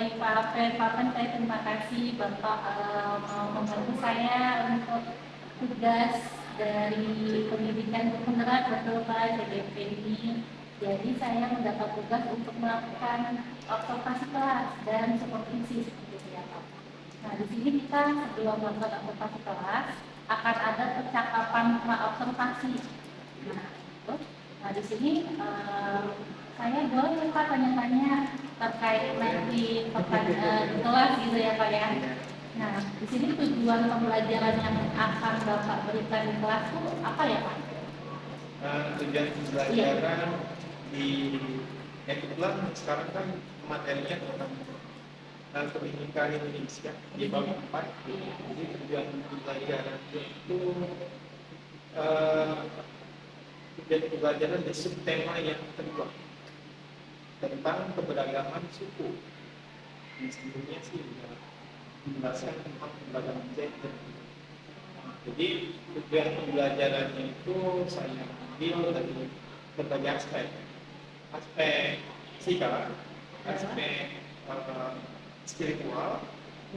Baik Pak Pen, saya terima kasih Bapak mau membantu saya untuk tugas dari pendidikan penerap betul Pak CDP ini. Jadi saya mendapat tugas untuk melakukan observasi kelas dan supervisi seperti itu ya Pak. Nah di sini kita sebelum melakukan observasi kelas akan ada percakapan pra-observasi. Nah, itu. Nah di sini saya boleh Pak tanya-tanya terkait nanti di kelas gitu ya Pak ya. Nah di sini tujuan pembelajaran yang akan Bapak berikan di kelas itu apa ya Pak? Tujuan pembelajaran di kebetulan sekarang kan materinya tentang pendidikan Indonesia di bab 4. Jadi tujuan pembelajaran itu tujuan pembelajaran di subtema yang kedua tentang keberagaman suku. Yang sebelumnya sih sudah menjelaskan tentang keberagaman gender. Jadi tujuan pembelajarannya itu saya ambil dari berbagai aspek sikap, aspek spiritual,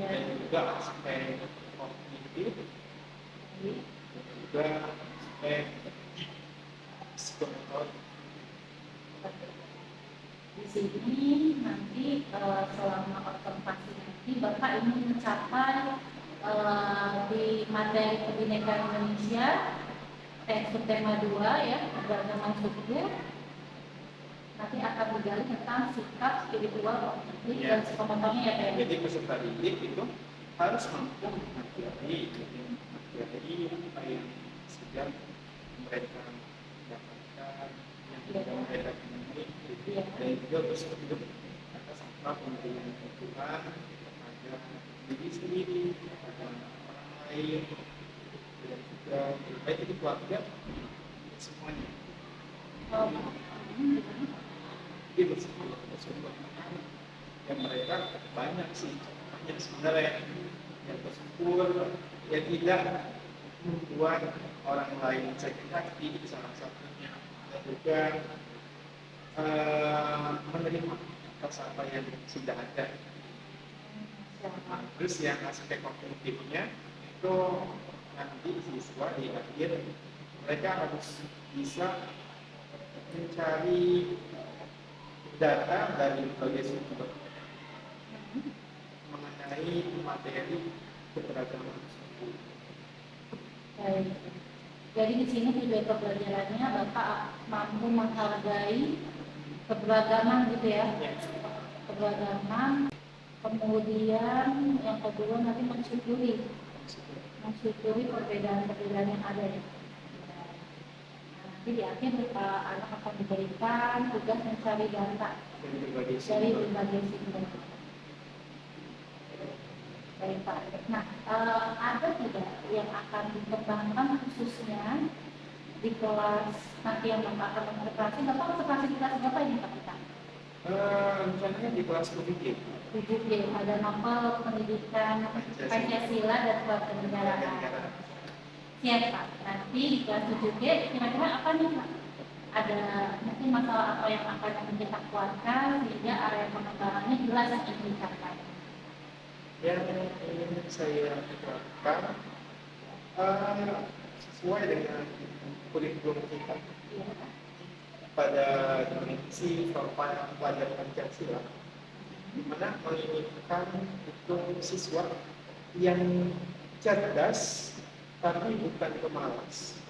dan juga aspek kognitif, dan juga aspek psikomotor. Di sini nanti selama observasi nanti Bapak ingin mencapai di materi pendidikan Indonesia subtema 2 ya, keberagaman suku, nanti akan digali tentang sikap spiritual, kognitif dan psikomotornya ya Pak. Jadi peserta didik itu harus mampu mempelajari materi apa yang sudah mereka dapatkan, yang sudah mereka temui, dan juga bersyukur atas apa pemberian Tuhan kepada diri sendiri, kepada orang lain, dan juga baik itu keluarga, semuanya. Jadi bersyukur yang mereka banyak sebenarnya yang bersyukur yang tidak membuat orang lain sakit hati salah satunya, dan juga menerima atas apa yang sudah ada. Terus yang aspek kognitifnya itu nanti siswa di akhir mereka harus bisa mencari data dari berbagai sumber mengenai materi keberagaman suku. Baik. Jadi di sini tujuan pembelajarannya Bapak mampu menghargai keberagaman gitu ya. Keberagaman, kemudian yang kedua nanti mensyukuri perbedaan-perbedaan yang ada ya. Nanti di akhir anak akan diberikan tugas mencari data dari berbagai sumber. Baik Pak. Nah, ada tidak yang akan dikembangkan khususnya di kelas nanti yang Bapak akan mengintegrasi? Bapak konsentrasi di kelas berapa ini Pak kita? Rencananya di kelas 7G. 7G, ada novel pendidikan Pancasila dan kewarganegaraan. Siap Pak. Nanti di kelas 7G kira-kira apa nih Pak? Ada mungkin masalah apa yang akan kita kuatkan sehingga area pengembangannya jelas yang ingin dicapai. Yang ingin saya terapkan sesuai dengan kurikulum kita pada dimensi pelajaran Pancasila, di mana menginginkan itu siswa yang cerdas tapi bukan pemalas,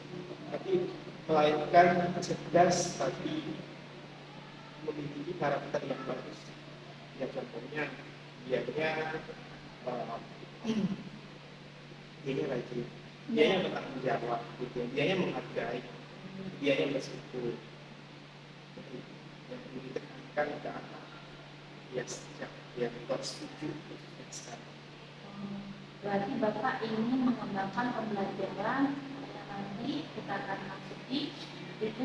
tapi melainkan cerdas tapi memiliki karakter yang bagus. Ya contohnya dianya rajin, dianya bertanggung jawab, gitu. Dianya menghargai, dianya bersyukur. Yang ditekankan ke anak, yang bersetuju. Berarti Bapak ingin mengembangkan pembelajaran yang nanti kita akan masuki itu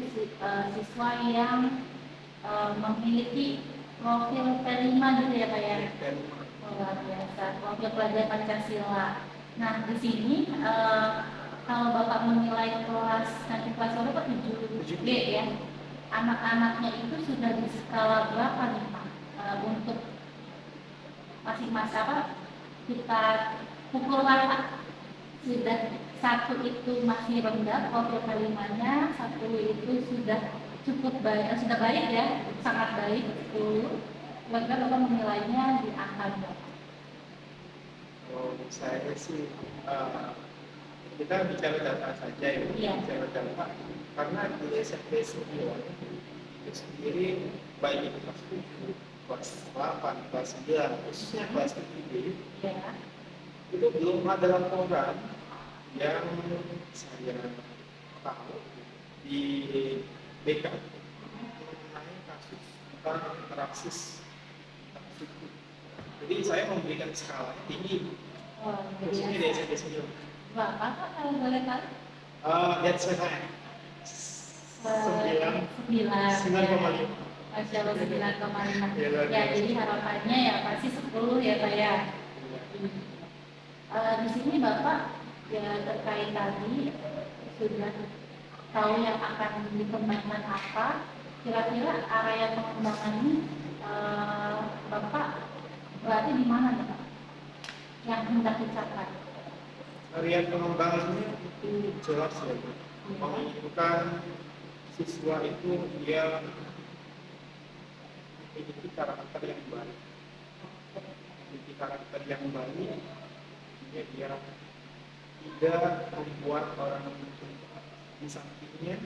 siswa yang memiliki profil P5 gitu ya Pak ya? Luar biasa, profil pelajar Pancasila. Nah di sini kalau Bapak menilai kelas nanti kelas berapa 7G ya, anak-anaknya itu sudah di skala berapa nih Pak untuk masih masa apa kita pukul rata. Sudah satu itu masih rendah profil K5-nya, satu itu sudah cukup baik, sudah baik ya, sangat baik 10. Maka Bapak menilainya di angka berapa? Kalau saya sih kita bicara data saja ya, Iya. bicara data karena di SMP 9 itu sendiri baik itu kelas 7, kelas 8, kelas 9, khususnya kelas 7 Ya. itu belum ada laporan yang saya tahu di BK mengenai kasus tentang rasis antar suku. Jadi saya memberikan skala tinggi, Oh, khususnya di SMP 9. berapa Kak kalau boleh tahu? That's why saya 9,5. Masya Allah 9,5. Ya, luar Ya, biasa. jadi harapannya ya pasti 10 ya Pak ya. Di sini Bapak ya terkait tadi sudah tahu yang akan dikembangkan apa. Kira-kira area pengembangan ini Bapak berarti di mana nih Pak? Yang hendak dicapai? Area pengembangannya itu jelas ya, Bu. Menunjukkan siswa itu dia memiliki karakter yang baik, dia tidak membuat orang di sampingnya,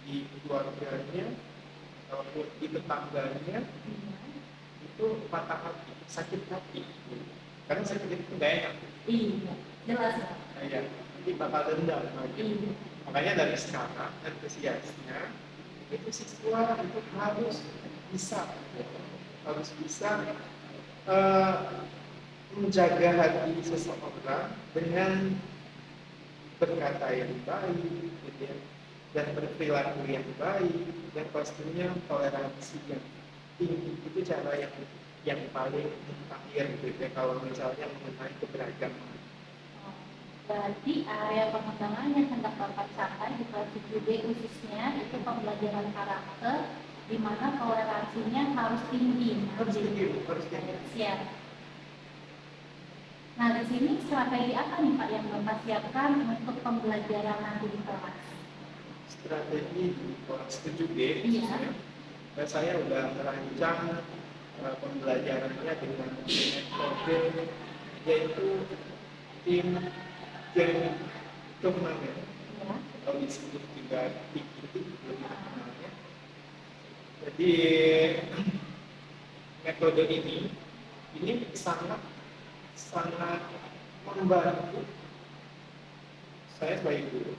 di keluarganya, ataupun di tetangganya itu patah hati, sakit hati. Karena sakit itu nggak enak. Iya, jelas Pak. Iya, ini bakal dendam lagi. Iya. Makanya dari sekarang antusiasnya itu siswa itu harus bisa eh, menjaga hati seseorang dengan berkata yang baik, gitu ya, dan berperilaku yang baik, dan pastinya toleransi yang tinggi. Itu cara yang paling terakhir gitu ya, kalau misalnya mengenai keberagaman. Berarti area pengembangan yang hendak Bapak capai di kelas 7D khususnya itu pembelajaran karakter di mana toleransinya harus tinggi. Harus tinggi. Siap. Nah, di sini strategi apa nih Pak yang Bapak siapkan untuk pembelajaran nanti di kelas? Strategi di kelas 7D, Iya. saya sudah merancang pembelajarannya dengan metode yaitu tim turnamen, Ya. atau disebut juga TKT lebih terkenalnya. Jadi metode ini sangat membantu saya sebagai guru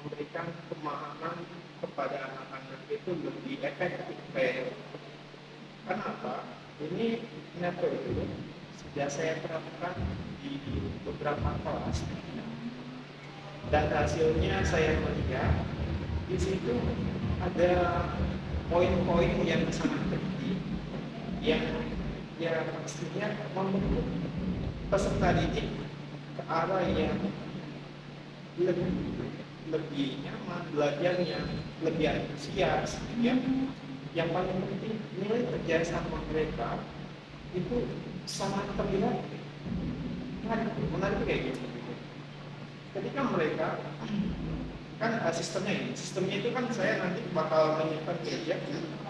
memberikan pemahaman kepada anak-anak itu lebih efektif. Kenapa? Ini metode sudah saya terapkan di beberapa kelas dan hasilnya saya melihat di situ ada poin-poin yang sangat penting yang ya pastinya membentuk peserta didik ke arah yang lebih nyaman, belajarnya lebih antusias, ya. Yang paling penting nilai kerjasama mereka itu sangat terlihat. Menarik kayak gitu. Ketika mereka kan sistemnya itu kan saya nanti bakal menyiapkan meja,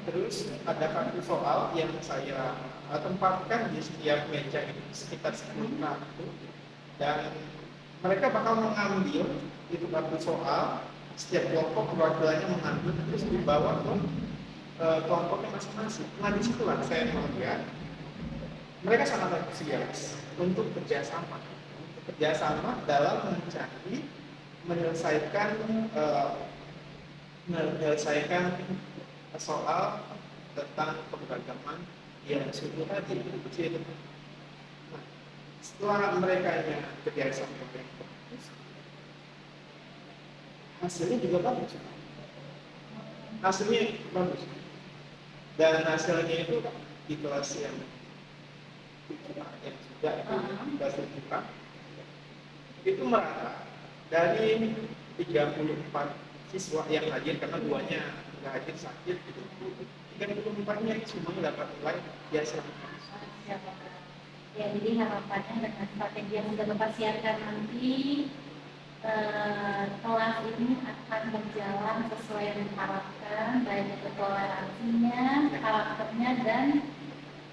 terus ada kartu soal yang saya tempatkan di setiap meja itu sekitar 10 kartu, dan mereka bakal mengambil itu kartu soal, setiap kelompok perwakilannya mengambil terus dibawa ke kelompoknya masing-masing. Nah disitulah saya melihat mereka sangat antusias untuk kerjasama dalam menyelesaikan soal tentang keberagaman yang sudah tadi. Nah, setelah mereka kerjasama yang bagus, hasilnya juga bagus. Dan hasilnya itu di kelas yang sudah itu kelas kita itu merata dari 34 siswa yang hadir, karena duanya nggak hadir sakit gitu. 34-nya semuanya dapat nilai biasa. Ya, ya, jadi harapannya dengan strategi yang sudah Bapak siapkan nanti, kelas ini akan berjalan sesuai yang diharapkan, baik itu toleransinya, karakternya, dan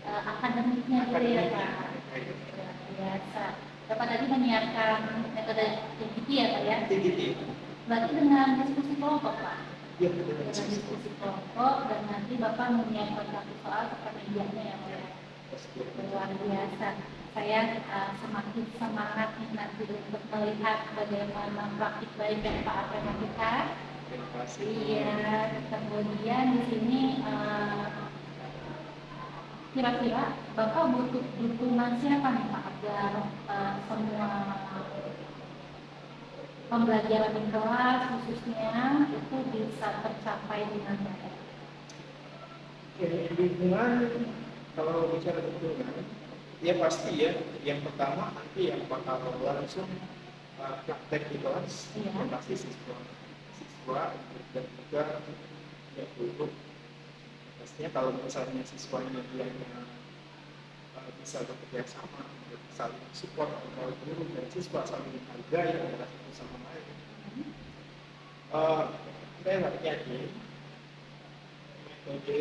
akademiknya gitu ya Pak. Luar biasa. Bapak tadi menyiapkan metode TGT ya Pak ya? TGT. Berarti dengan diskusi kelompok Pak? Iya, Dengan diskusi kelompok, dan nanti Bapak menyiapkan satu soal kepanitiaannya ya Pak ya? Luar biasa. Saya semakin semangat nih nanti untuk melihat bagaimana praktik baik yang Pak akan lakukan. Terima kasih. Iya, kemudian di sini kira-kira Bapak butuh dukungan siapa nih Pak agar semua pembelajaran di kelas khususnya itu bisa tercapai dengan baik? Oke, dukungan, kalau bicara dukungan, ya pasti ya. Yang pertama nanti yang bakal langsung praktek di kelas, Iya. yang pasti siswa dan juga ya guru. Pastinya kalau misalnya siswanya dia bisa bekerja sama, saling support antara guru dan siswa, saling menghargai antara satu sama lain. Saya nggak yakin metode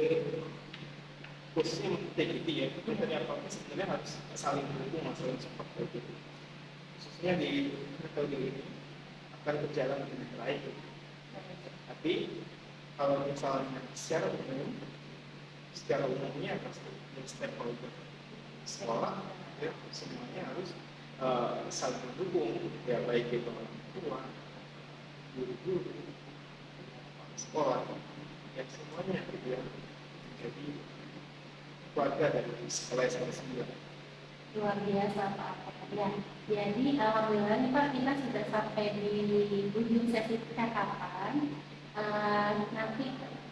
khususnya TGT ya, itu dari apa sebenarnya harus saling mendukung, saling support gitu. Khususnya di metode ini akan berjalan dengan baik. Tapi kalau misalnya secara umumnya pasti stakeholder sekolah ya semuanya harus saling mendukung, ya baik itu orang tua, guru-guru, sekolah, ya semuanya gitu ya. Jadi keluarga dari sekolah SMP. Luar biasa Pak. Ya, jadi alhamdulillah nih Pak, kita sudah sampai di ujung sesi percakapan. Nanti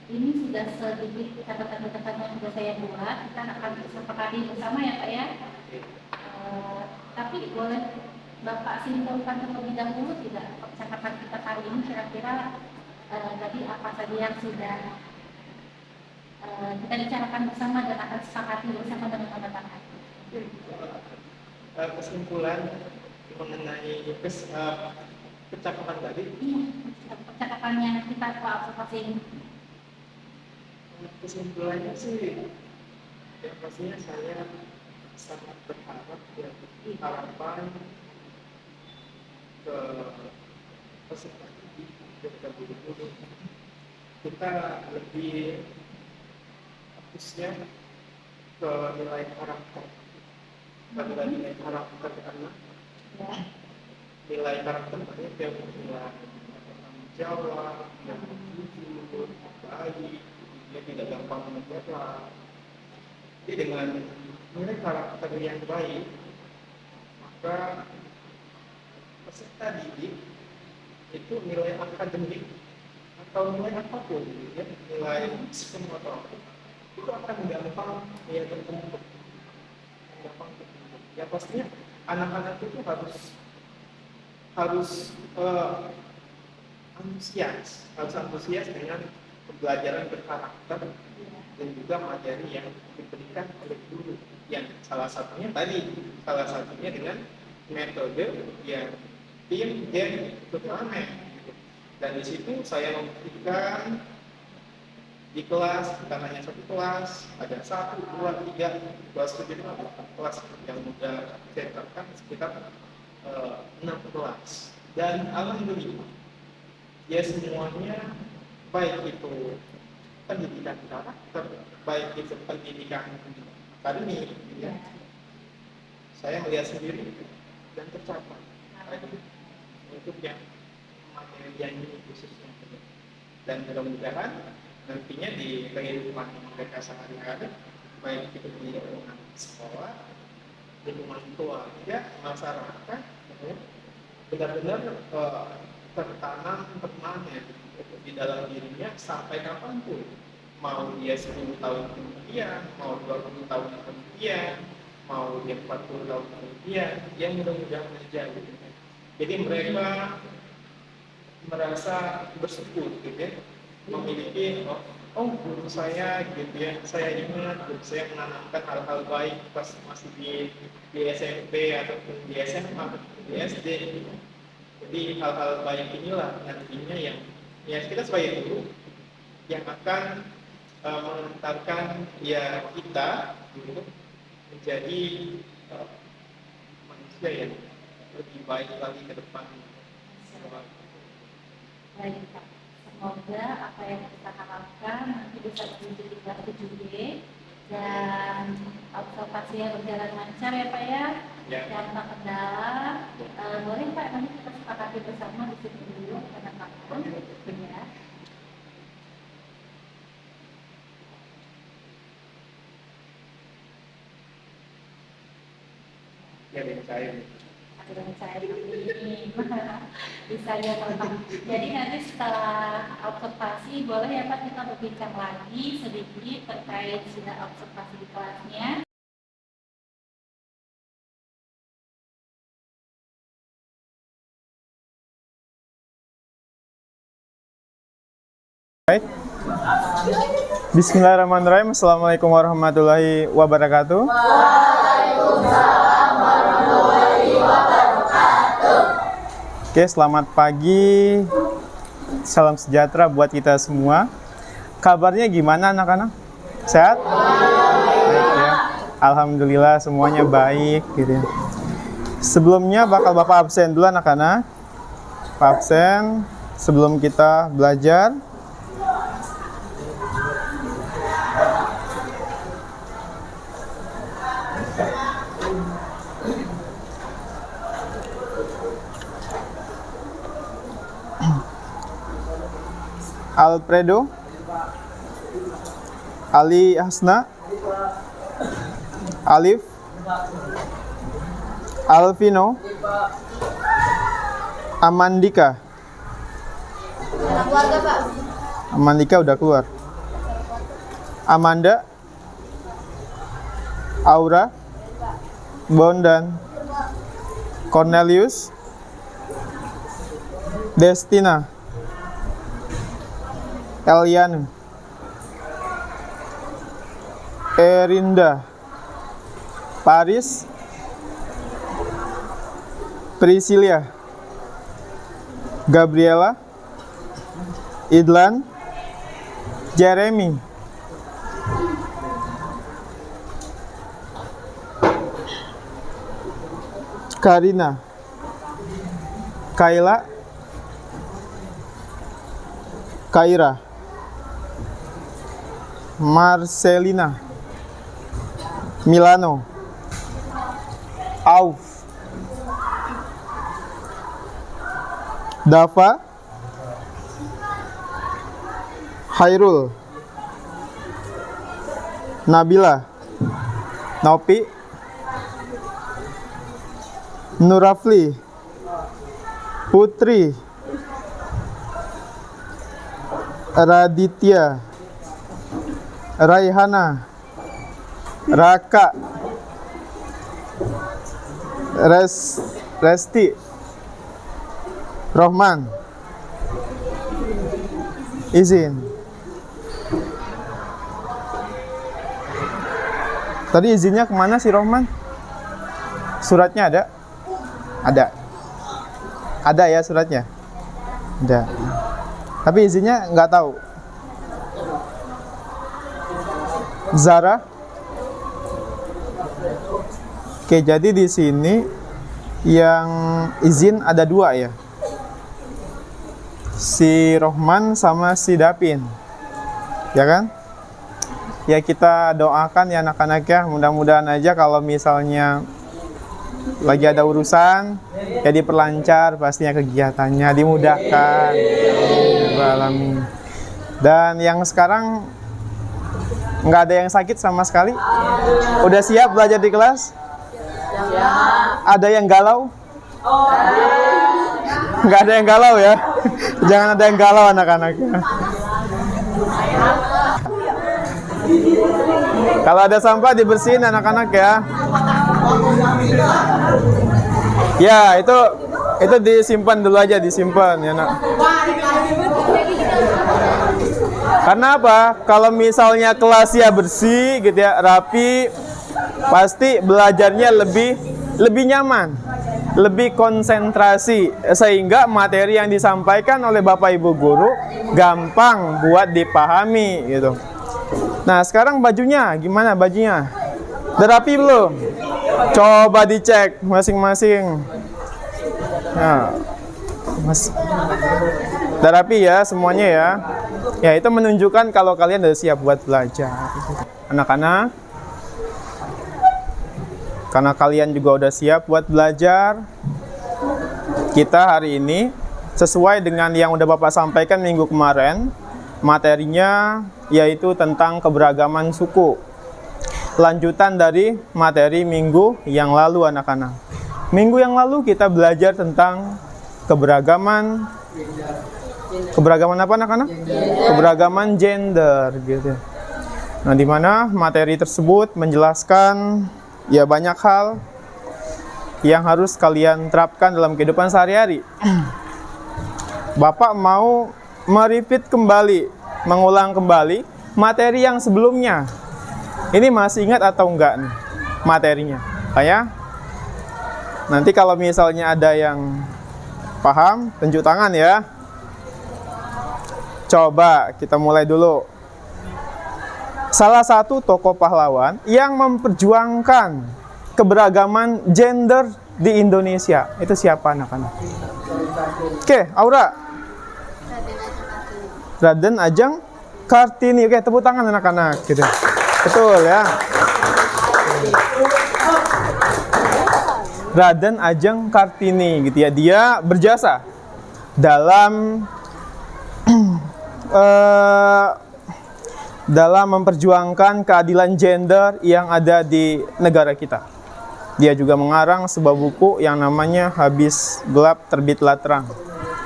ini sudah sedikit catatan-catatan yang sudah saya buat, kita akan sepakati bersama ya Pak ya. Tapi boleh Bapak simpulkan terlebih dahulu tidak percakapan kita kali ini, kira-kira tadi apa saja yang sudah kita bicarakan bersama dan akan sepakati bersama dengan teman-teman. Kesimpulan mengenai percakapan tadi. Iya, percakapannya kita observasi ini. Kesimpulannya sih, ya pastinya saya sangat berharap ya harapan ke peserta didik dan guru-guru kita lebih fokusnya ke nilai karakter, nilai karakter anak, nilai karakter banyak yang nilai bertanggung jawab, yang jujur, baik, dia tidak gampang menyerah. Jadi dengan nilai karakter yang baik, maka peserta didik itu nilai akademik atau nilai apapun, ya, nilai semua atau apa, itu akan gampang ya terbentuk, gampang terbentuk. Ya pastinya anak-anak itu harus antusias dengan pembelajaran berkarakter dan juga materi yang diberikan oleh guru, yang salah satunya dengan metode yang tim dan turnamen. Dan di situ saya memberikan di kelas, bukan hanya satu kelas, ada 1, 2, 3, 7, 8 kelas yang sudah saya terapkan sekitar 6 kelas. Dan alhamdulillah ya semuanya, baik itu pendidikan karakter, baik itu pendidikan akademik, ya, saya melihat sendiri dan tercapai untuk yang materi yang ini khususnya. Dan mudah-mudahan nantinya di kehidupan mereka sehari-hari, baik itu di lingkungan sekolah, lingkungan keluarga, masyarakat, ya, benar-benar tertanam permanen di dalam dirinya sampai kapanpun, mau dia 10 tahun kemudian, mau 20 tahun kemudian, mau dia 40 tahun kemudian, yang mudah-mudahan terjadi. Jadi mereka merasa bersyukur gitu ya, memiliki oh guru saya gitu ya, saya ingat guru saya menanamkan hal-hal baik pas masih di SMP ataupun di SMA, di SD. Jadi hal-hal baik inilah nantinya yang ya kita sebagai guru yang akan mengantarkan ya kita gitu menjadi manusia yang lebih baik lagi ke depan. Baik, Pak. Semoga apa yang kita harapkan nanti bisa terwujud di kelas 7B dan observasinya berjalan lancar ya Pak ya. Ya. Tanpa kendala. Boleh Pak nanti kita sepakati bersama di situ dulu karena takut ya. Ya, dengan saya. Dengan saya ini bisa ya Pak. Jadi nanti setelah observasi boleh ya Pak kita berbincang lagi sedikit terkait sudah observasi di kelasnya. Baik. Bismillahirrahmanirrahim. Assalamualaikum warahmatullahi wabarakatuh. Waalaikumsalam warahmatullahi wabarakatuh. Oke, selamat pagi. Salam sejahtera buat kita semua. Kabarnya gimana anak-anak? Sehat? Baik ya. Alhamdulillah semuanya baik gitu ya. Sebelumnya bakal Bapak absen dulu anak-anak. Pak absen sebelum kita belajar. Alfredo, Ali Hasna, Alif, Alvino, Amandika. Keluarga Pak. Amandika udah keluar. Amanda, Aura, Bondan, Cornelius, Destina, Eliana, Erinda, Paris, Priscilia, Gabriela, Idlan, Jeremy, Karina, Kayla, Kaira, Marcelina, Milano, Auf, Dava, Hairul, Nabila, Nopi, Nurafli, Putri, Raditya, Raihana, Raka, Resti, Rohman. Izin. Tadi izinnya kemana sih Rohman? Suratnya ada? Ada. Ada ya suratnya? Ada. Tapi izinnya nggak tahu. Zara. Oke, jadi di sini yang izin ada dua ya. Si Rohman sama si Dapin. Ya kan? Ya kita doakan ya anak-anak ya, mudah-mudahan aja kalau misalnya lagi ada urusan ya diperlancar pastinya kegiatannya, dimudahkan. Alamin. Dan yang sekarang nggak ada yang sakit sama sekali? Udah siap belajar di kelas? Ada yang galau? Nggak ada yang galau ya? Jangan ada yang galau anak-anaknya. Kalau ada sampah dibersihin anak-anak ya. Ya itu disimpan dulu aja, disimpan ya nak. Karena apa? Kalau misalnya kelasnya bersih gitu ya, rapi, pasti belajarnya lebih nyaman, lebih konsentrasi, sehingga materi yang disampaikan oleh Bapak Ibu guru gampang buat dipahami gitu. Nah, sekarang bajunya gimana bajunya? Udah rapi belum? Coba dicek masing-masing. Nah, udah rapi ya semuanya ya. Ya, itu menunjukkan kalau kalian sudah siap buat belajar. Anak-anak, karena kalian juga udah siap buat belajar, kita hari ini sesuai dengan yang udah Bapak sampaikan minggu kemarin, materinya yaitu tentang keberagaman suku. Lanjutan dari materi minggu yang lalu anak-anak. Minggu yang lalu kita belajar tentang keberagaman apa anak-anak? Keberagaman gender gitu. Nah, di mana materi tersebut menjelaskan ya banyak hal yang harus kalian terapkan dalam kehidupan sehari-hari. Bapak mau merepeat kembali, mengulang kembali materi yang sebelumnya. Ini masih ingat atau enggak nih materinya? Ya? Nanti kalau misalnya ada yang paham, tunjuk tangan ya. Coba kita mulai dulu. Salah satu tokoh pahlawan yang memperjuangkan keberagaman gender di Indonesia, itu siapa anak-anak? Oke, Aura. Raden Ajeng Kartini. Oke, tepuk tangan anak-anak gitu. Betul ya. Raden Ajeng Kartini gitu ya. Dia berjasa dalam dalam memperjuangkan keadilan gender yang ada di negara kita. Dia juga mengarang sebuah buku yang namanya Habis Gelap Terbitlah Terang,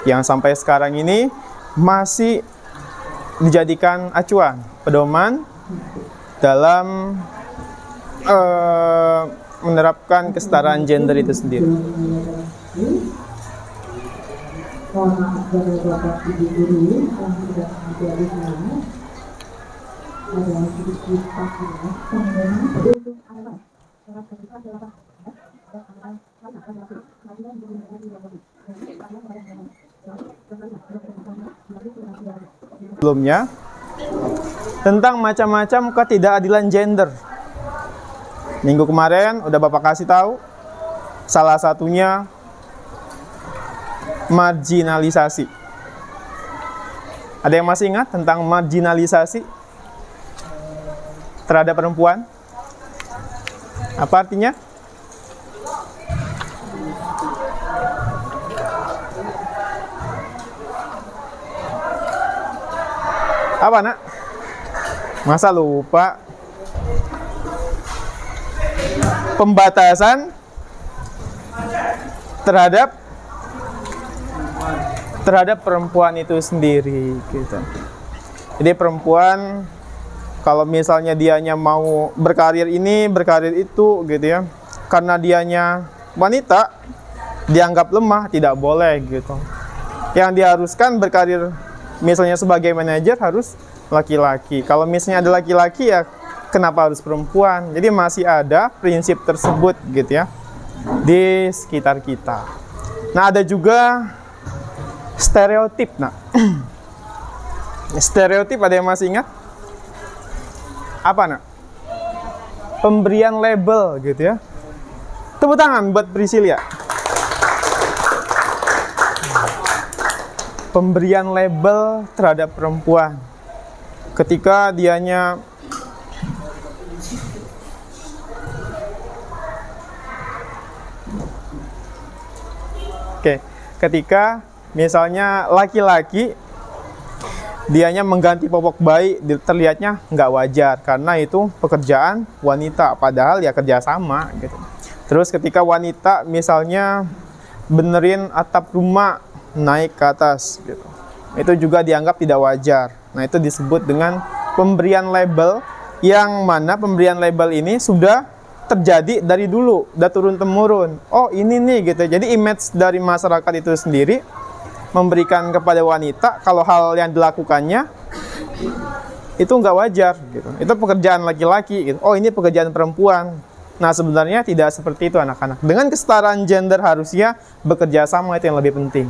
yang sampai sekarang ini masih dijadikan acuan, pedoman dalam menerapkan kesetaraan gender itu sendiri. Sebelumnya tentang macam-macam ketidakadilan gender. Minggu kemarin udah Bapak kasih tahu, salah satunya marginalisasi. Ada yang masih ingat tentang marginalisasi terhadap perempuan? Apa artinya? Apa nak? Masa lupa? Pembatasan terhadap perempuan itu sendiri gitu. Jadi perempuan kalau misalnya dianya mau berkarir ini, berkarir itu gitu ya, karena dianya wanita dianggap lemah, tidak boleh gitu. Yang diharuskan berkarir misalnya sebagai manajer harus laki-laki. Kalau misalnya ada laki-laki ya kenapa harus perempuan? Jadi masih ada prinsip tersebut gitu ya di sekitar kita. Nah, ada juga stereotip. Nah, stereotip ada yang masih ingat? Apa nak? Pemberian label gitu ya. Tepuk tangan buat Priscilia. Pemberian label terhadap perempuan ketika dianya ketika misalnya laki-laki dianya mengganti popok bayi, terlihatnya nggak wajar karena itu pekerjaan wanita, padahal ya kerja sama gitu. Terus ketika wanita misalnya benerin atap rumah naik ke atas gitu, itu juga dianggap tidak wajar. Nah, itu disebut dengan pemberian label, yang mana pemberian label ini sudah terjadi dari dulu, udah turun-temurun. Oh, ini nih gitu. Jadi image dari masyarakat itu sendiri memberikan kepada wanita kalau hal yang dilakukannya itu nggak wajar gitu. Itu pekerjaan laki-laki gitu. Oh, ini pekerjaan perempuan. Nah, sebenarnya tidak seperti itu anak-anak. Dengan kesetaraan gender harusnya bekerja sama, itu yang lebih penting.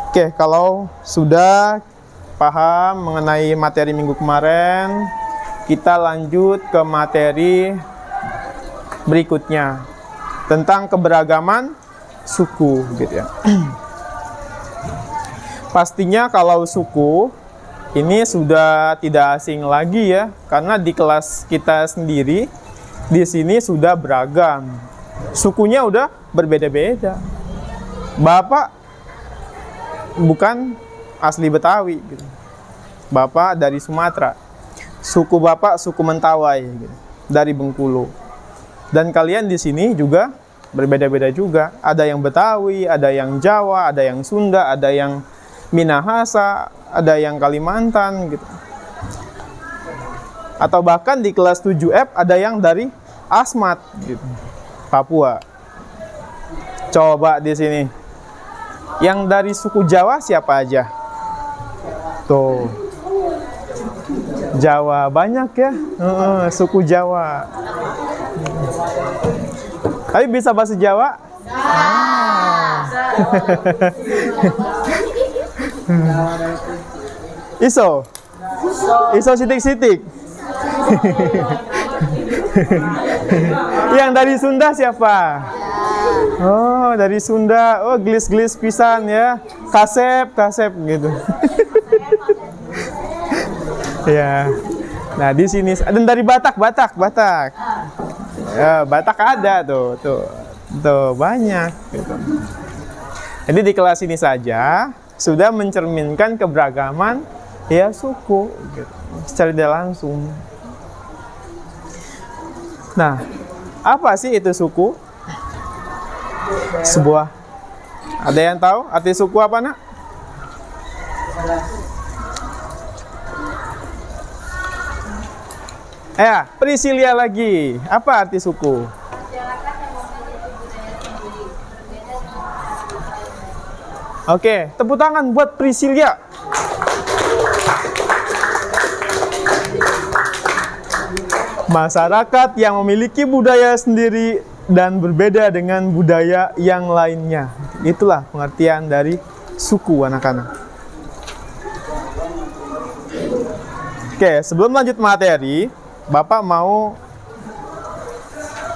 Oke, kalau sudah paham mengenai materi minggu kemarin, kita lanjut ke materi berikutnya tentang keberagaman suku gitu ya. Pastinya kalau suku ini sudah tidak asing lagi ya, karena di kelas kita sendiri di sini sudah beragam. Sukunya udah berbeda-beda. Bapak bukan asli Betawi gitu. Bapak dari Sumatera. Suku Bapak suku Mentawai gitu, dari Bengkulu. Dan kalian di sini juga berbeda-beda juga. Ada yang Betawi, ada yang Jawa, ada yang Sunda, ada yang Minahasa, ada yang Kalimantan gitu. Atau bahkan di kelas 7F ada yang dari Asmat gitu, Papua. Coba di sini. Yang dari suku Jawa siapa aja? Tuh. Jawa banyak ya. Suku Jawa. Tapi bisa bahasa Jawa? Iso sitik-sitik. Yang dari Sunda siapa? Oh, dari Sunda. Oh, gelis-gelis pisan ya. Kasep gitu. Ya. Nah, di sini dan dari Batak. Ya, Batak ada tuh banyak gitu. Jadi di kelas ini saja sudah mencerminkan keberagaman ya suku gitu, secara tidak langsung. Nah, apa sih itu suku? Ada yang tahu arti suku apa, Nak? Ya, Priscilia lagi. Apa arti suku? Oke, tepuk tangan buat Priscilia. Masyarakat yang memiliki budaya sendiri dan berbeda dengan budaya yang lainnya. Itulah pengertian dari suku, anak-anak. Oke, sebelum lanjut materi, Bapak mau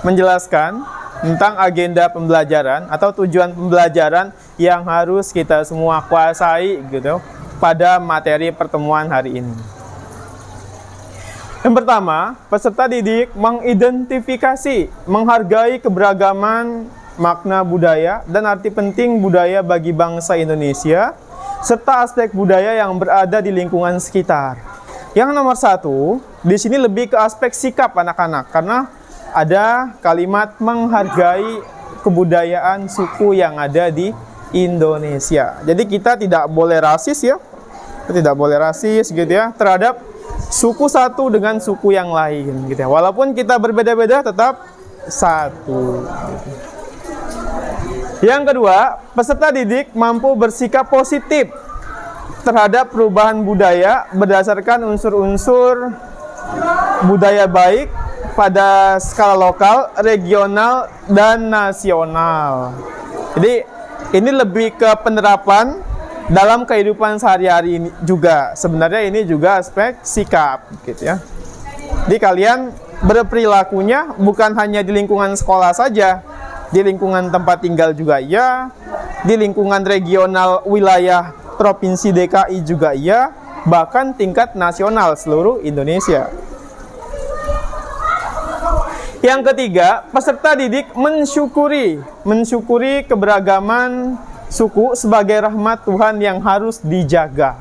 menjelaskan tentang agenda pembelajaran atau tujuan pembelajaran yang harus kita semua kuasai gitu pada materi pertemuan hari ini. Yang pertama, peserta didik mengidentifikasi, menghargai keberagaman makna budaya dan arti penting budaya bagi bangsa Indonesia, serta aspek budaya yang berada di lingkungan sekitar. Yang nomor satu, di sini lebih ke aspek sikap anak-anak, karena ada kalimat menghargai kebudayaan suku yang ada di Indonesia. Jadi kita tidak boleh rasis ya, tidak boleh rasis gitu ya, terhadap suku satu dengan suku yang lain gitu ya. Walaupun kita berbeda-beda tetap satu. Yang kedua, peserta didik mampu bersikap positif terhadap perubahan budaya berdasarkan unsur-unsur budaya baik pada skala lokal, regional, dan nasional. Jadi ini lebih ke penerapan dalam kehidupan sehari-hari ini juga. Sebenarnya ini juga aspek sikap gitu ya. Jadi kalian berperilakunya bukan hanya di lingkungan sekolah saja, di lingkungan tempat tinggal juga iya, di lingkungan regional wilayah Provinsi DKI juga iya, bahkan tingkat nasional seluruh Indonesia. Yang ketiga, peserta didik mensyukuri keberagaman suku sebagai rahmat Tuhan yang harus dijaga.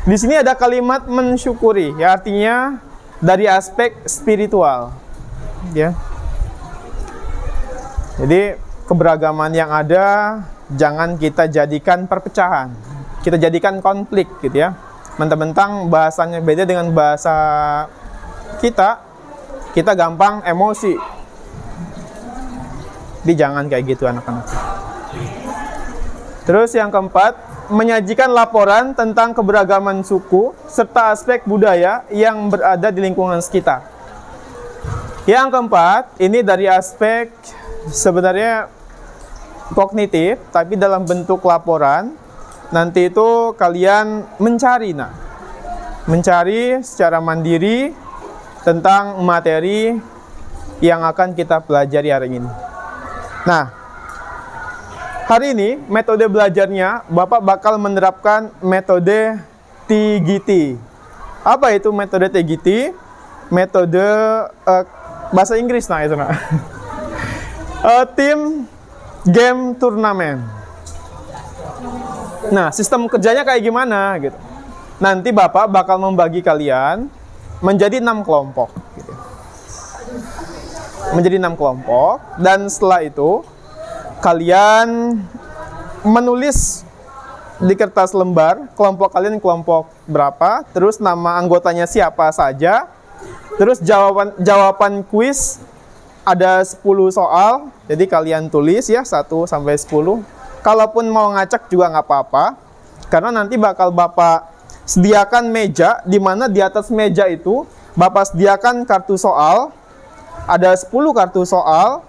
Di sini ada kalimat mensyukuri, ya artinya dari aspek spiritual, ya. Jadi keberagaman yang ada jangan kita jadikan perpecahan, kita jadikan konflik, gitu ya. Mentang-mentang bahasanya beda dengan bahasa kita gampang emosi. Jadi jangan kayak gitu anak-anak. Terus yang keempat, menyajikan laporan tentang keberagaman suku serta aspek budaya yang berada di lingkungan sekitar. Yang keempat, ini dari aspek sebenarnya kognitif, tapi dalam bentuk laporan. Nanti itu kalian mencari secara mandiri tentang materi yang akan kita pelajari hari ini. Nah, hari ini metode belajarnya Bapak bakal menerapkan metode TGT. Apa itu metode TGT? Metode bahasa Inggris itu Team Game Turnamen. Nah, sistem kerjanya kayak gimana gitu. Nanti Bapak bakal membagi kalian menjadi 6 kelompok gitu. Menjadi 6 kelompok, dan setelah itu kalian menulis di kertas lembar kelompok kalian kelompok berapa, terus nama anggotanya siapa saja, terus jawaban kuis ada 10 soal, jadi kalian tulis ya 1 sampai 10. Kalaupun mau ngacak juga nggak apa-apa, karena nanti bakal Bapak sediakan meja, di mana di atas meja itu Bapak sediakan kartu soal, ada 10 kartu soal.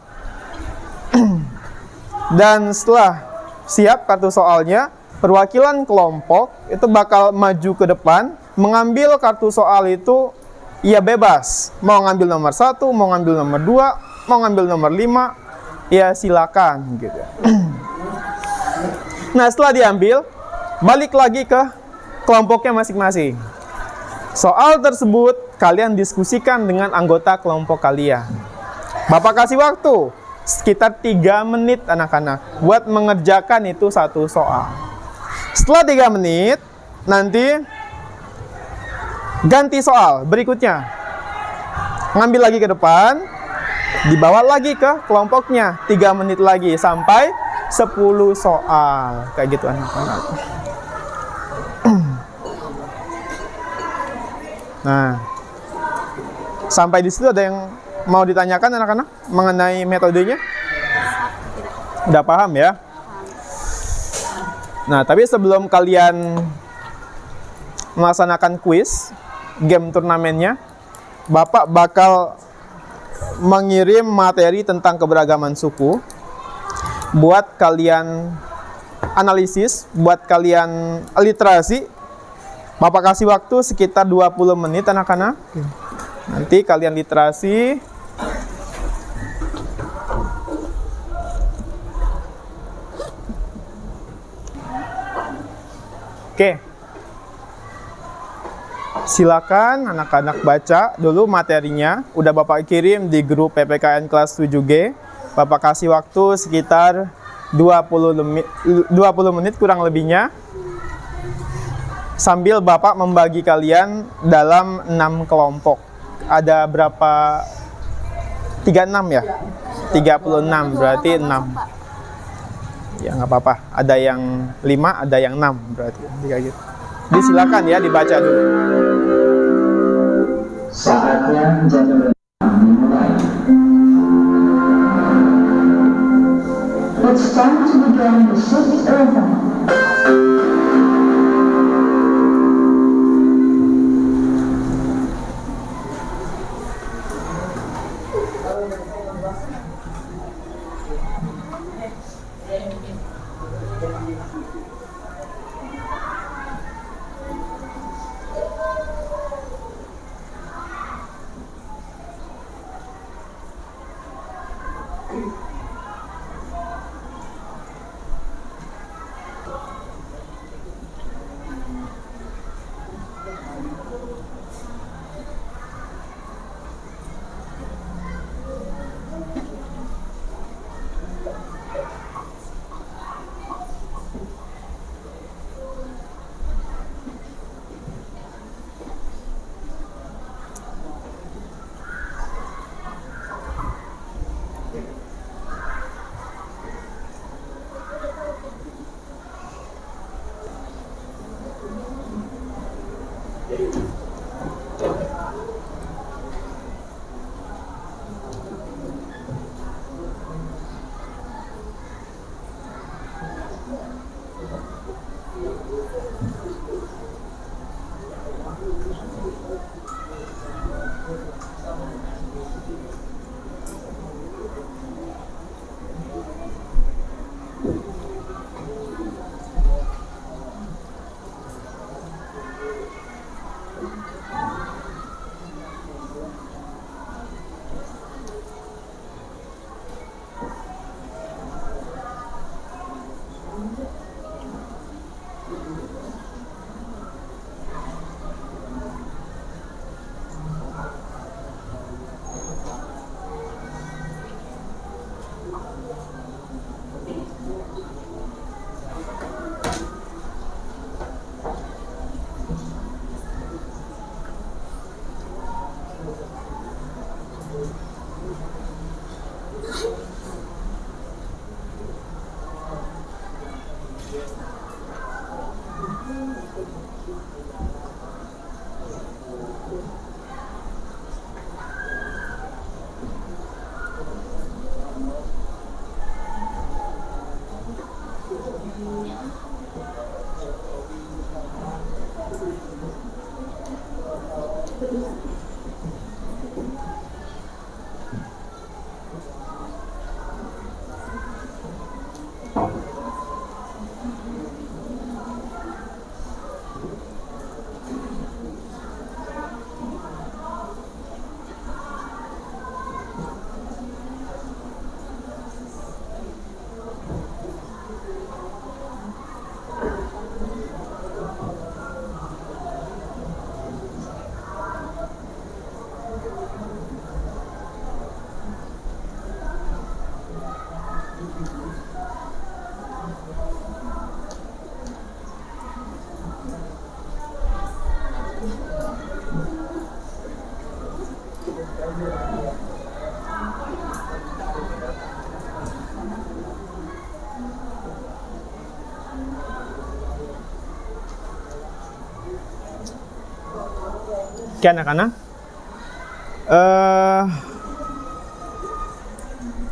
Dan setelah siap kartu soalnya, perwakilan kelompok itu bakal maju ke depan, mengambil kartu soal itu ya bebas. Mau ngambil nomor 1, mau ngambil nomor 2, mau ngambil nomor 5, ya silakan gitu. Nah, setelah diambil, balik lagi ke kelompoknya masing-masing. Soal tersebut kalian diskusikan dengan anggota kelompok kalian. Bapak kasih waktu sekitar 3 menit anak-anak buat mengerjakan itu satu soal. Setelah 3 menit, nanti ganti soal berikutnya. Ngambil lagi ke depan, dibawa lagi ke kelompoknya, 3 menit lagi sampai 10 soal. Kayak gitu anak-anak. Nah, sampai di situ ada yang mau ditanyakan anak-anak mengenai metodenya? Udah paham ya? Nah, tapi sebelum kalian melaksanakan kuis, game turnamennya, Bapak bakal mengirim materi tentang keberagaman suku buat kalian analisis, buat kalian literasi. Bapak kasih waktu sekitar 20 menit anak-anak. Nanti kalian literasi. Oke. Silakan anak-anak baca dulu materinya. Udah Bapak kirim di grup PPKN kelas 7G. Bapak kasih waktu sekitar 20 menit kurang lebihnya. Sambil Bapak membagi kalian dalam 6 kelompok. Ada berapa? 36 ya? 36, berarti 6. Ya nggak apa-apa. Ada yang 5, ada yang 6 berarti. Kayak gitu. Jadi silakan ya dibaca dulu. Saatnya jam dimulai. It's time to begin the shift rhythm. Oke anak-anak,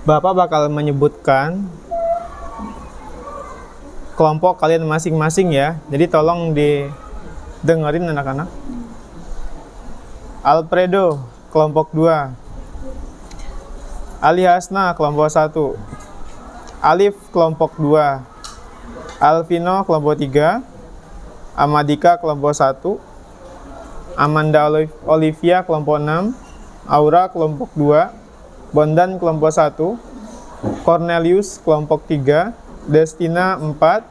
Bapak bakal menyebutkan kelompok kalian masing-masing ya. Jadi tolong didengerin anak-anak. Alfredo, kelompok 2. Ali Hasna, kelompok 1. Alif, kelompok 2. Alvino, kelompok 3. Amadika, kelompok 1. Amanda Olivia, kelompok 6. Aura, kelompok 2. Bondan, kelompok 1. Cornelius, kelompok 3. Destina, 4.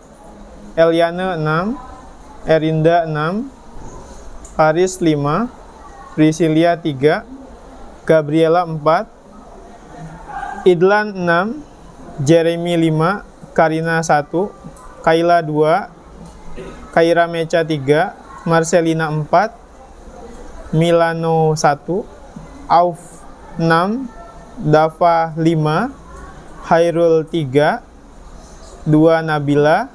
Eliana, 6. Erinda, 6. Haris, 5. Priscilia, 3. Gabriela, 4. Idlan, 6. Jeremy, 5. Karina, 1. Kayla, 2. Kaira Mecha, 3. Marcelina, 4. Milano, 1. Auf, 6. Dava, 5. Hairul, 3. 2. Nabila.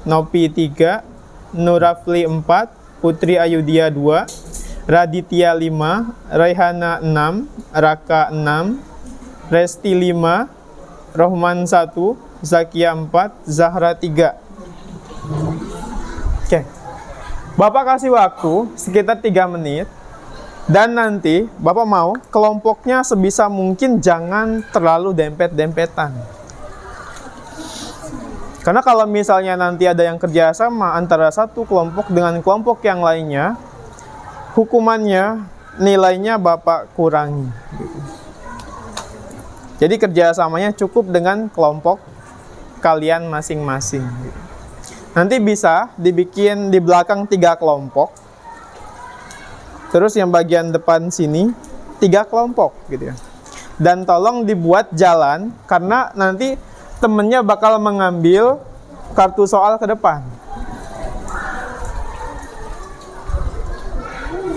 Nopi, 3. Nurafli, 4. Putri Ayudia, 2. Raditya, 5. Raihana, 6. Raka, 6. Resti, 5. Rohman, 1. Zakia, 4. Zahra, 3. Oke. Bapak kasih waktu sekitar 3 menit. Dan nanti Bapak mau kelompoknya sebisa mungkin jangan terlalu dempet-dempetan. Karena kalau misalnya nanti ada yang kerjasama antara satu kelompok dengan kelompok yang lainnya, hukumannya, nilainya Bapak kurangi. Jadi kerjasamanya cukup dengan kelompok kalian masing-masing. Nanti bisa dibikin di belakang 3 kelompok. Terus yang bagian depan sini 3 kelompok gitu ya. Dan tolong dibuat jalan karena nanti temennya bakal mengambil kartu soal ke depan.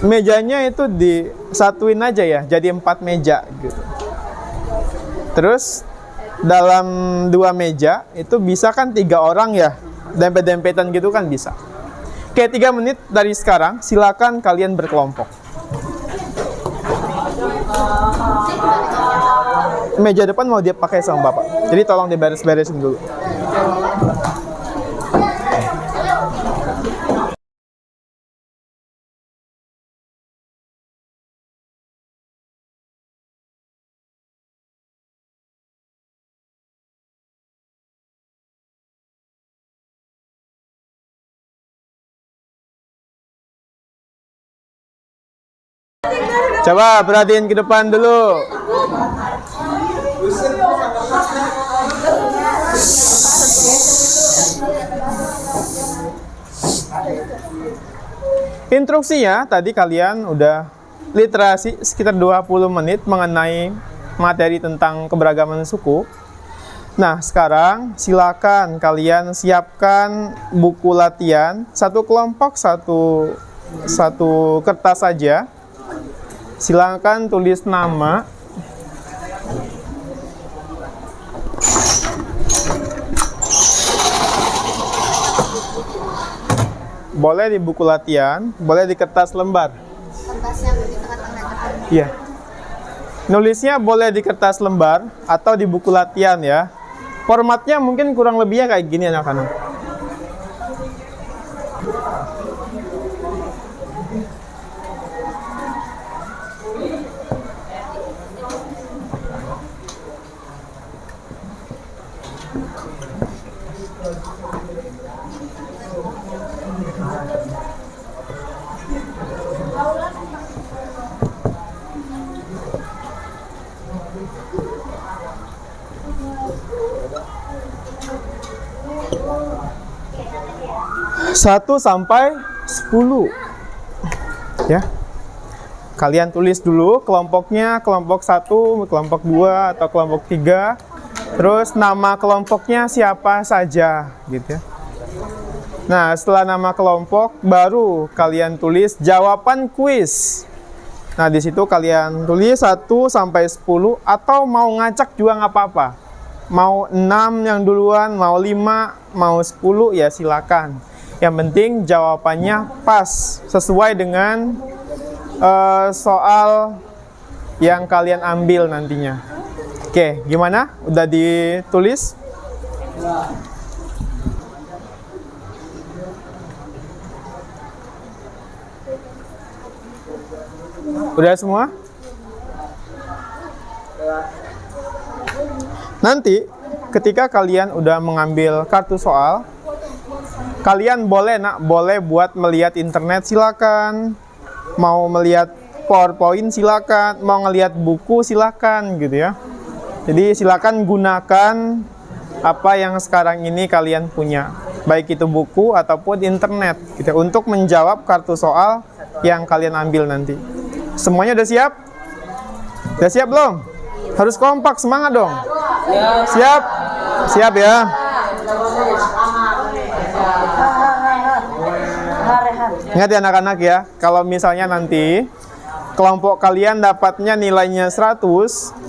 Mejanya itu disatuin aja ya, jadi 4 meja gitu. Terus dalam 2 meja itu bisa kan 3 orang ya, dempet-dempetan gitu kan bisa. Oke, 3 menit dari sekarang silakan kalian berkelompok. Meja depan mau dia pakai sama Bapak, jadi tolong diberes-beresin dulu. Coba perhatiin ke depan dulu. Instruksinya tadi kalian udah literasi sekitar 20 menit mengenai materi tentang keberagaman suku. Nah, sekarang silakan kalian siapkan buku latihan, satu kelompok satu kertas saja. Silakan tulis nama. Boleh di buku latihan, boleh di kertas lembar. Kertasnya di tengah-tengah. Iya. Nulisnya boleh di kertas lembar atau di buku latihan ya. Formatnya mungkin kurang lebihnya kayak gini anak-anak. Satu sampai 10 ya. Kalian tulis dulu kelompoknya, kelompok 1, kelompok 2 atau kelompok 3. Terus nama kelompoknya siapa saja gitu ya. Nah, setelah nama kelompok baru kalian tulis jawaban kuis. Nah, di situ kalian tulis 1 sampai 10 atau mau ngacak juga nggak apa-apa. Mau 6 yang duluan, mau 5, mau 10 ya silakan. Yang penting jawabannya pas, sesuai dengan soal yang kalian ambil nantinya. Oke, gimana? Udah ditulis? Udah semua? Nanti ketika kalian udah mengambil kartu soal, kalian boleh buat melihat internet silakan, mau melihat PowerPoint silakan, mau ngelihat buku silakan gitu ya. Jadi silakan gunakan apa yang sekarang ini kalian punya, baik itu buku ataupun internet gitu, untuk menjawab kartu soal yang kalian ambil nanti. Semuanya udah siap? Udah siap belum? Harus kompak, semangat dong. Siap? Siap ya. Ingat ya anak-anak ya, kalau misalnya nanti kelompok kalian dapatnya nilainya 100,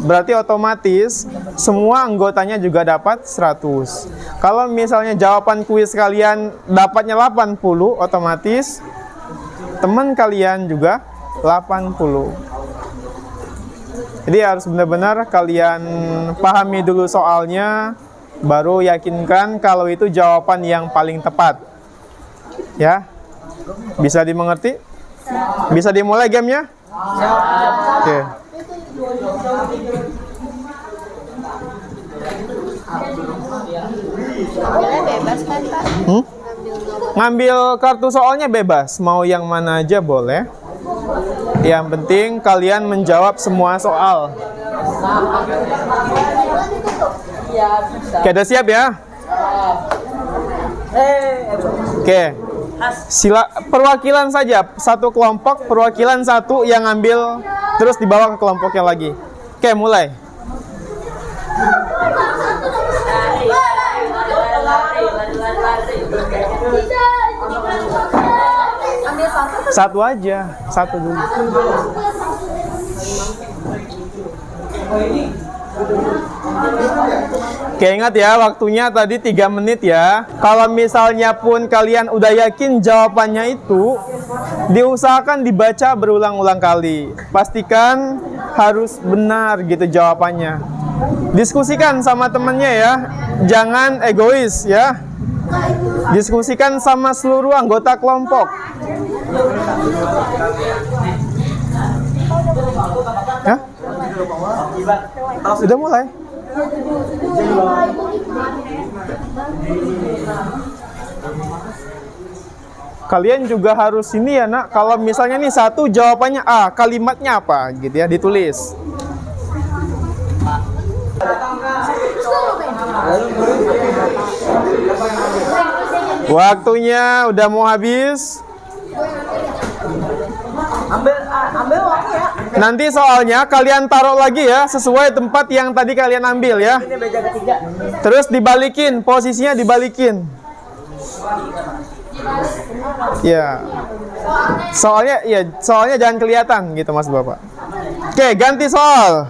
berarti otomatis semua anggotanya juga dapat 100. Kalau misalnya jawaban kuis kalian dapatnya 80, otomatis teman kalian juga 80. Jadi harus benar-benar kalian pahami dulu soalnya, baru yakinkan kalau itu jawaban yang paling tepat. Ya, bisa dimengerti? Bisa dimulai gamenya? Oke. Ambilnya bebas kan, Pak? Ngambil kartu soalnya bebas, mau yang mana aja boleh. Yang penting kalian menjawab semua soal. Oke, udah siap ya? Oke. Perwakilan saja, satu kelompok, perwakilan satu yang ngambil, terus dibawa ke kelompok yang lagi. Oke, mulai. Satu aja, satu dulu. Oke, ingat ya, waktunya tadi 3 menit ya. Kalau misalnya pun kalian udah yakin jawabannya itu, diusahakan dibaca berulang-ulang kali. Pastikan harus benar gitu jawabannya. Diskusikan sama temennya ya, jangan egois ya. Diskusikan sama seluruh anggota kelompok. Ya? Sudah mulai? Kalian juga harus ini ya nak, kalau misalnya nih satu jawabannya A, kalimatnya apa gitu ya, ditulis. Waktunya udah mau habis. Ambil waktu ya. Nanti soalnya kalian taruh lagi ya sesuai tempat yang tadi kalian ambil ya. Terus dibalikin, posisinya dibalikin. Ya. Soalnya jangan kelihatan gitu Mas Bapak. Oke, ganti soal.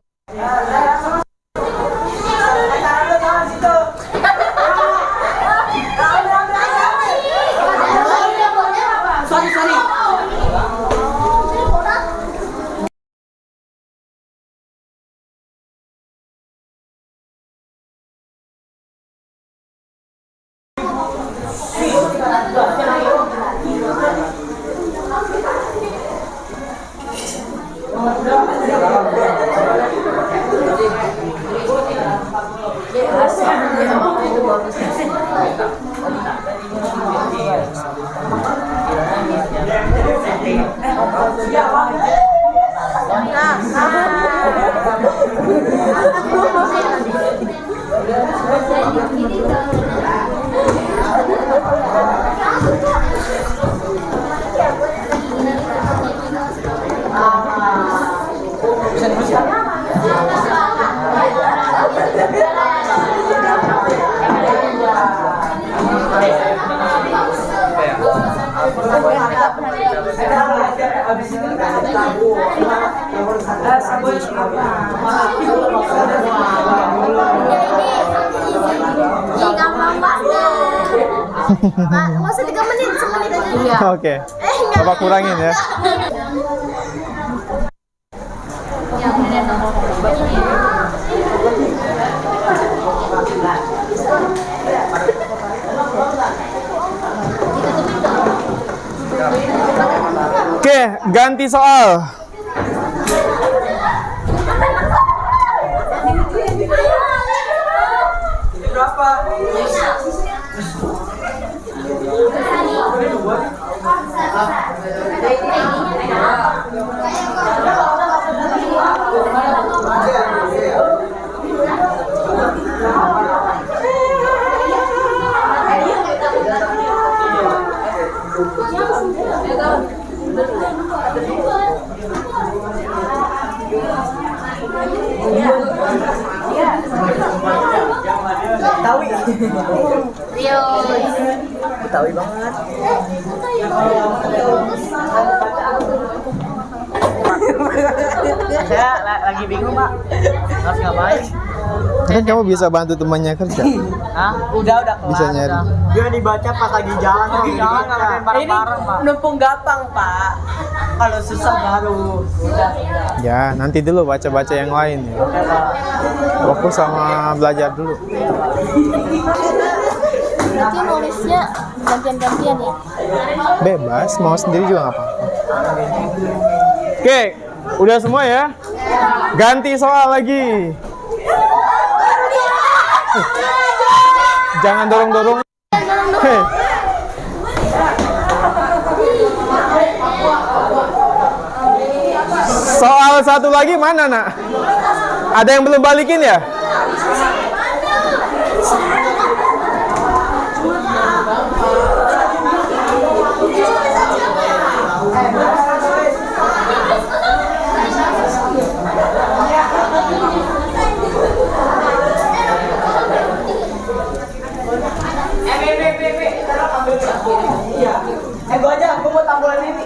Masa 3 menit, semenit aja. Iya. Oke. Bapak kurangin ya. Oke, ganti soal. Rio. Betawi banget. Saya lagi bingung Pak, harus ngapain? Kan kamu bisa bantu temannya kerja. Hah? Udah kelar. Bisa nyari. Dia dibaca pas lagi jalan. Lagi jalan nggak bareng-bareng Pak. Numpung gampang Pak. Kalau susah baru. Udah. Ya, nanti dulu baca-baca yang lain ya. Fokus sama belajar dulu. Berarti nulisnya gantian-gantian ya? Bebas, mau sendiri juga nggak apa-apa. Oke, udah semua ya? Ganti soal lagi. Jangan dorong-dorong. Hei. Soal satu lagi mana, Nak? Ada yang belum balikin ya? Gua aja, gua mau tambulan ini.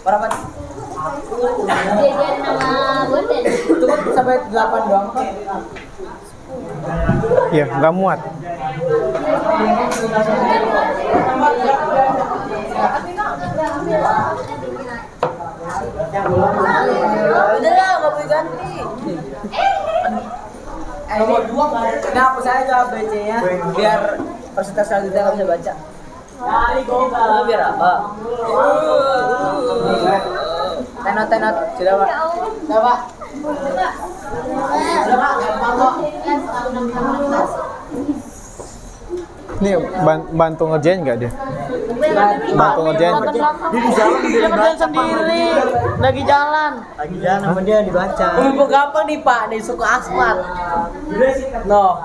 Berapa? Jajan nama boten. Itu kan sampai 8 doang kok. Ya, nggak muat. Udah lah, nggak boleh ganti. Nomor 2 kenapa saya aja BC-nya biar persentase kita nggak bisa baca. Kamu biar apa? Tenot, sudah pak. Sudah pak. Sudah pak, gampang kok. Nih bantu ngerjain nggak dia? Bantu ngerjain. Dia di jalan, dia ngerjain sendiri. Lagi jalan sama dia dibaca. Mumpung gampang nih pak, nih suku asmat. No.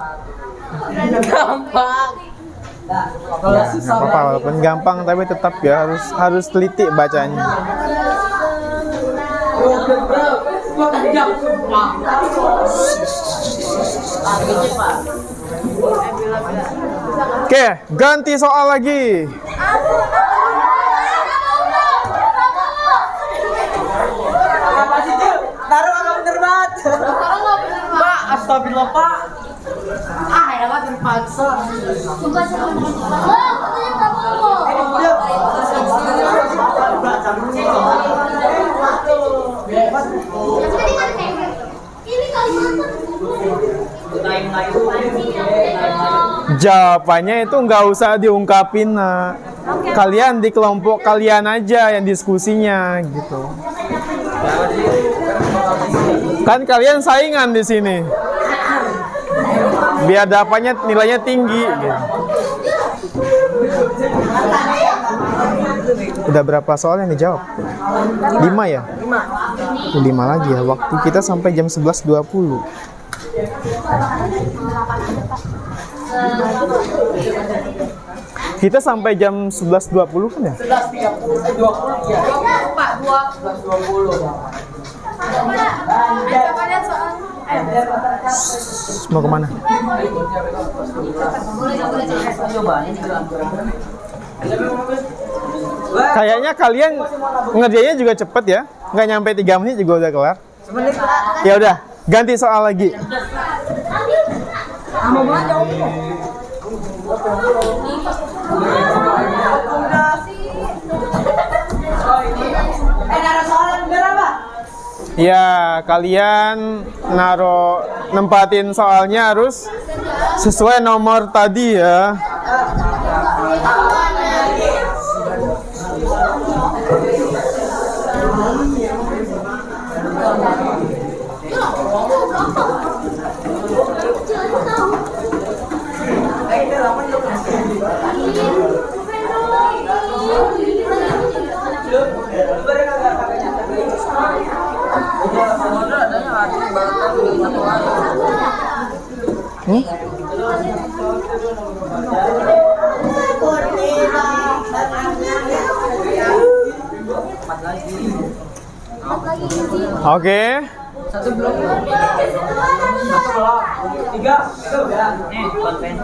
Gampang. Kalau Ya, susah nggak apa-apa, walaupun gampang tapi tetap ya harus teliti bacanya. Oke, ganti soal lagi. Apa sih Cil? Taruh nggak bener banget. Pak, astagfirullah pak. Ya pak terpaksa. Jawabannya itu nggak usah diungkapin, nak. Kalian di kelompok kalian aja yang diskusinya gitu. Kan kalian saingan di sini. Biar dapatnya nilainya tinggi gitu. Udah berapa soal yang dijawab? 5 ya? 5 lagi ya. Waktu kita sampai jam 11.20. Kita sampai jam 11.20 kan ya? 11.20 ya. Pak, 11.20. Mau kemana? Kayaknya kalian ngerjainnya juga cepet ya, nggak nyampe 3 menit juga udah kelar. Ya udah, ganti soal lagi. Ya, kalian nempatin soalnya harus sesuai nomor tadi ya. Oke. Satu belum. 3 udah. Nih, konten.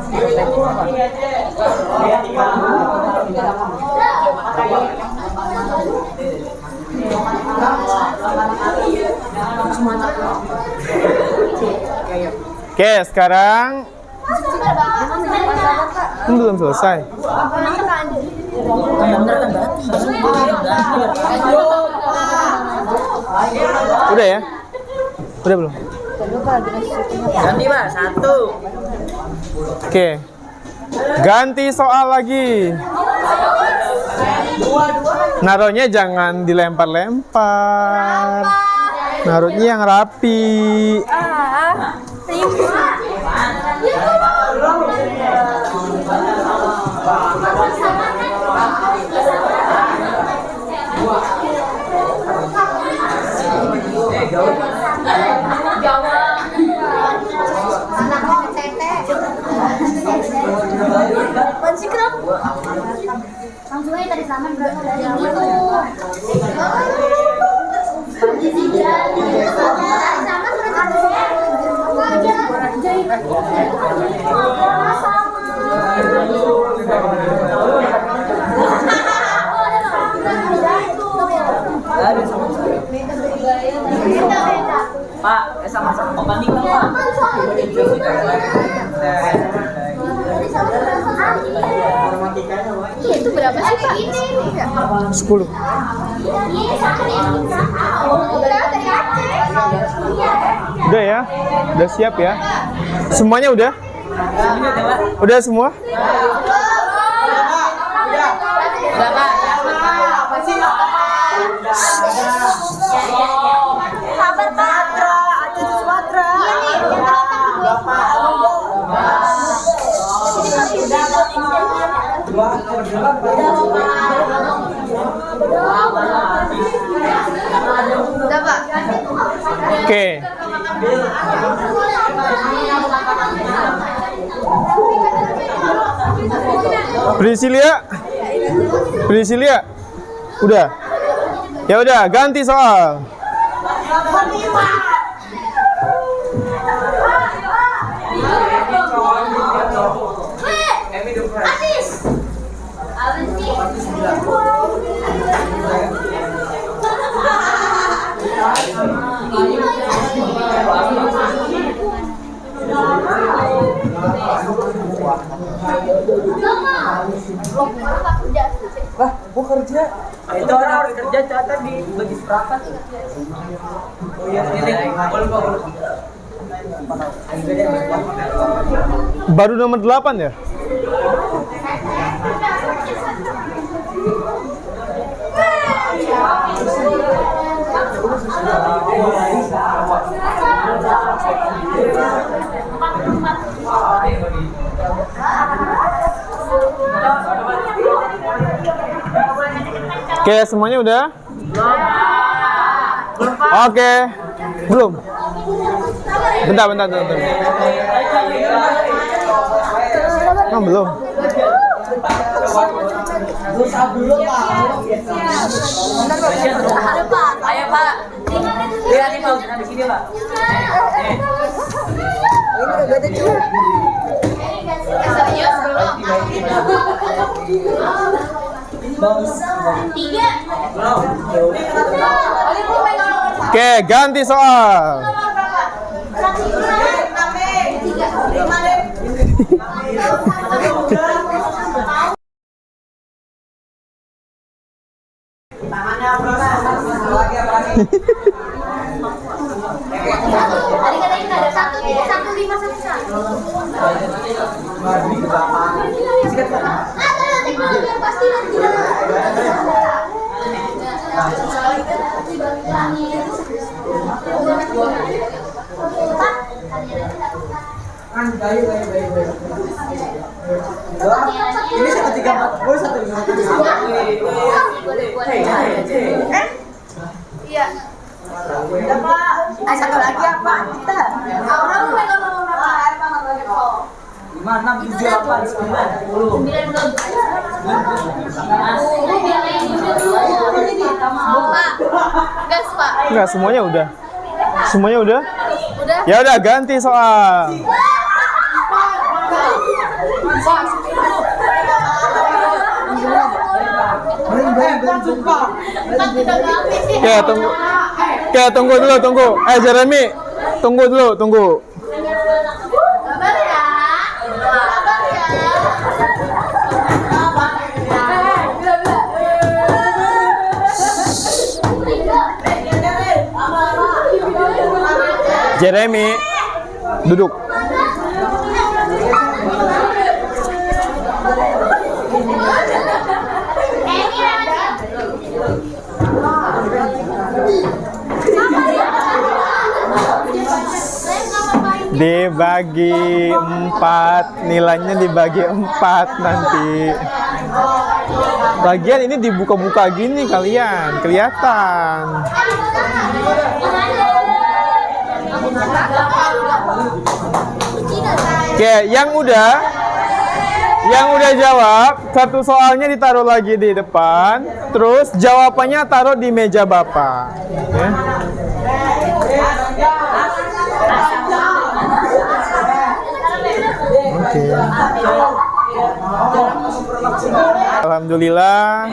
Oke, sekarang belum selesai. Udah ya? Udah belum? Ganti Pak, 1. Oke. Ganti soal lagi. Naruhnya jangan dilempar-lempar. Naruhnya yang rapi. Langsung aja dari zaman berapa dari itu. Pak, sama-sama banding Pak. Itu berapa sih Pak? 10. Udah ya? Udah siap ya? Semuanya udah? Udah semua? Apa sih? Sabar, Pak. Ada Sumatera. Udah, Pak. Oke. Priscilia. Priscilia. Udah. Ya udah, ganti soal. Anis. Apa sih? Wah, gua kerja. Itu orang harus kerja catat di bagi seperangkat. Oh iya, ini boleh Pak. Baru nomor 8 ya? Oke, semuanya udah? Oke. Belum? Bentar. Oh, belum. Ada, Pak. Ayo Pak. Lihat nih Pak, di sini Pak. Serius belum? 3. Oke, ganti soal. Tadi katanya ada 1,511. Ada teknologi yang pasti nanti. Ini 134, boleh 154. Iya. Udah Pak. Satu lagi apa kita? Orang pegang nomor berapa? 5, 6, 7, 8, 9, 10. 9 belum. Pak, gas Pak. Enggak, semuanya udah. Semuanya udah? Udah. Ya udah, ganti soal. Oke, tunggu. Oke, tunggu dulu, tunggu. Jeremy, tunggu dulu, tunggu. Sabar ya. Sabar ya. Jeremy, duduk. Dibagi 4, nilainya dibagi 4 nanti. Bagian ini dibuka-buka gini kalian, kelihatan. Oke, yang udah jawab, satu soalnya ditaruh lagi di depan, terus jawabannya taruh di meja Bapak. Ya. Oke. Alhamdulillah,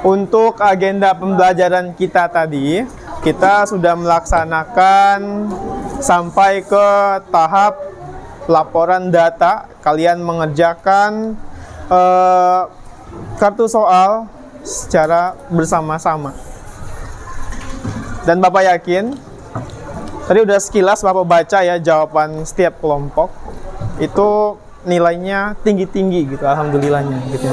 untuk agenda pembelajaran kita tadi, kita sudah melaksanakan sampai ke tahap laporan data. Kalian mengerjakan kartu soal secara bersama-sama. Dan Bapak yakin, tadi udah sekilas Bapak baca ya jawaban setiap kelompok. Itu nilainya tinggi-tinggi gitu, alhamdulillahnya gitu.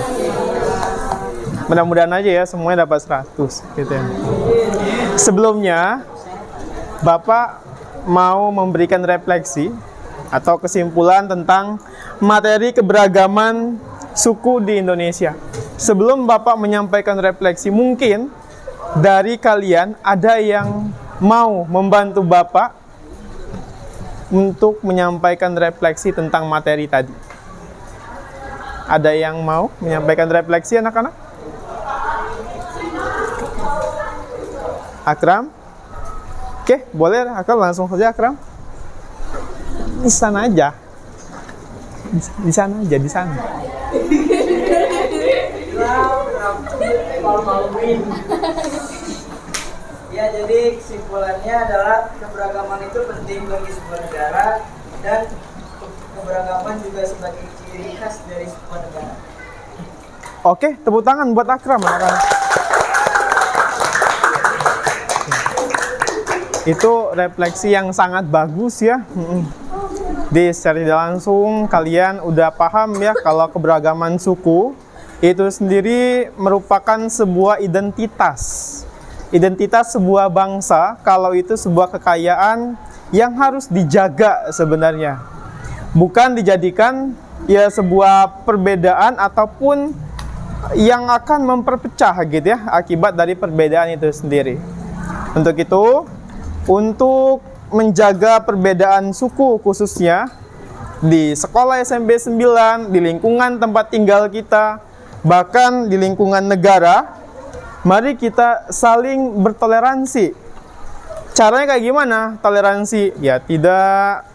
Mudah-mudahan aja ya semuanya dapat 100 gitu ya. Sebelumnya Bapak mau memberikan refleksi atau kesimpulan tentang materi keberagaman suku di Indonesia. Sebelum Bapak menyampaikan refleksi, mungkin dari kalian ada yang mau membantu Bapak untuk menyampaikan refleksi tentang materi tadi. Ada yang mau menyampaikan refleksi, anak-anak? Akram? Oke, boleh Akram, langsung saja Akram. Di sana aja. Di sana aja, di sana. Ya, jadi kesimpulannya adalah keberagaman itu penting bagi sebuah negara dan keberagaman juga sebagai ciri khas dari sebuah negara. Oke, tepuk tangan buat Akram, anak-anak. Itu refleksi yang sangat bagus ya. Di secara tidak langsung kalian udah paham ya kalau keberagaman suku itu sendiri merupakan sebuah identitas. Identitas sebuah bangsa, kalau itu sebuah kekayaan yang harus dijaga sebenarnya. Bukan dijadikan ya sebuah perbedaan ataupun yang akan memperpecah gitu ya akibat dari perbedaan itu sendiri. Untuk itu, untuk menjaga perbedaan suku khususnya di sekolah SMP 9, di lingkungan tempat tinggal kita, bahkan di lingkungan negara, mari kita saling bertoleransi. Caranya kayak gimana? Toleransi ya tidak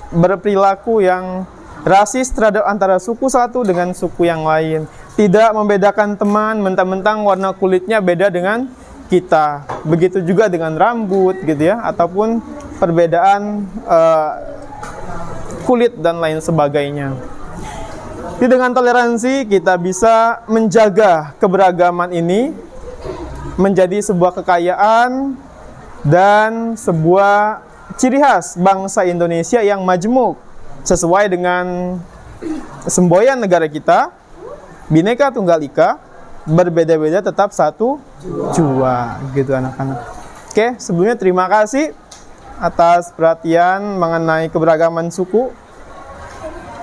berperilaku yang rasis terhadap antara suku satu dengan suku yang lain. Tidak membedakan teman mentang-mentang warna kulitnya beda dengan kita. Begitu juga dengan rambut gitu ya, ataupun perbedaan kulit dan lain sebagainya. Jadi dengan toleransi kita bisa menjaga keberagaman ini menjadi sebuah kekayaan dan sebuah ciri khas bangsa Indonesia yang majemuk sesuai dengan semboyan negara kita, Bhinneka Tunggal Ika, berbeda-beda tetap satu jua gitu anak-anak. Oke, sebelumnya terima kasih atas perhatian mengenai keberagaman suku.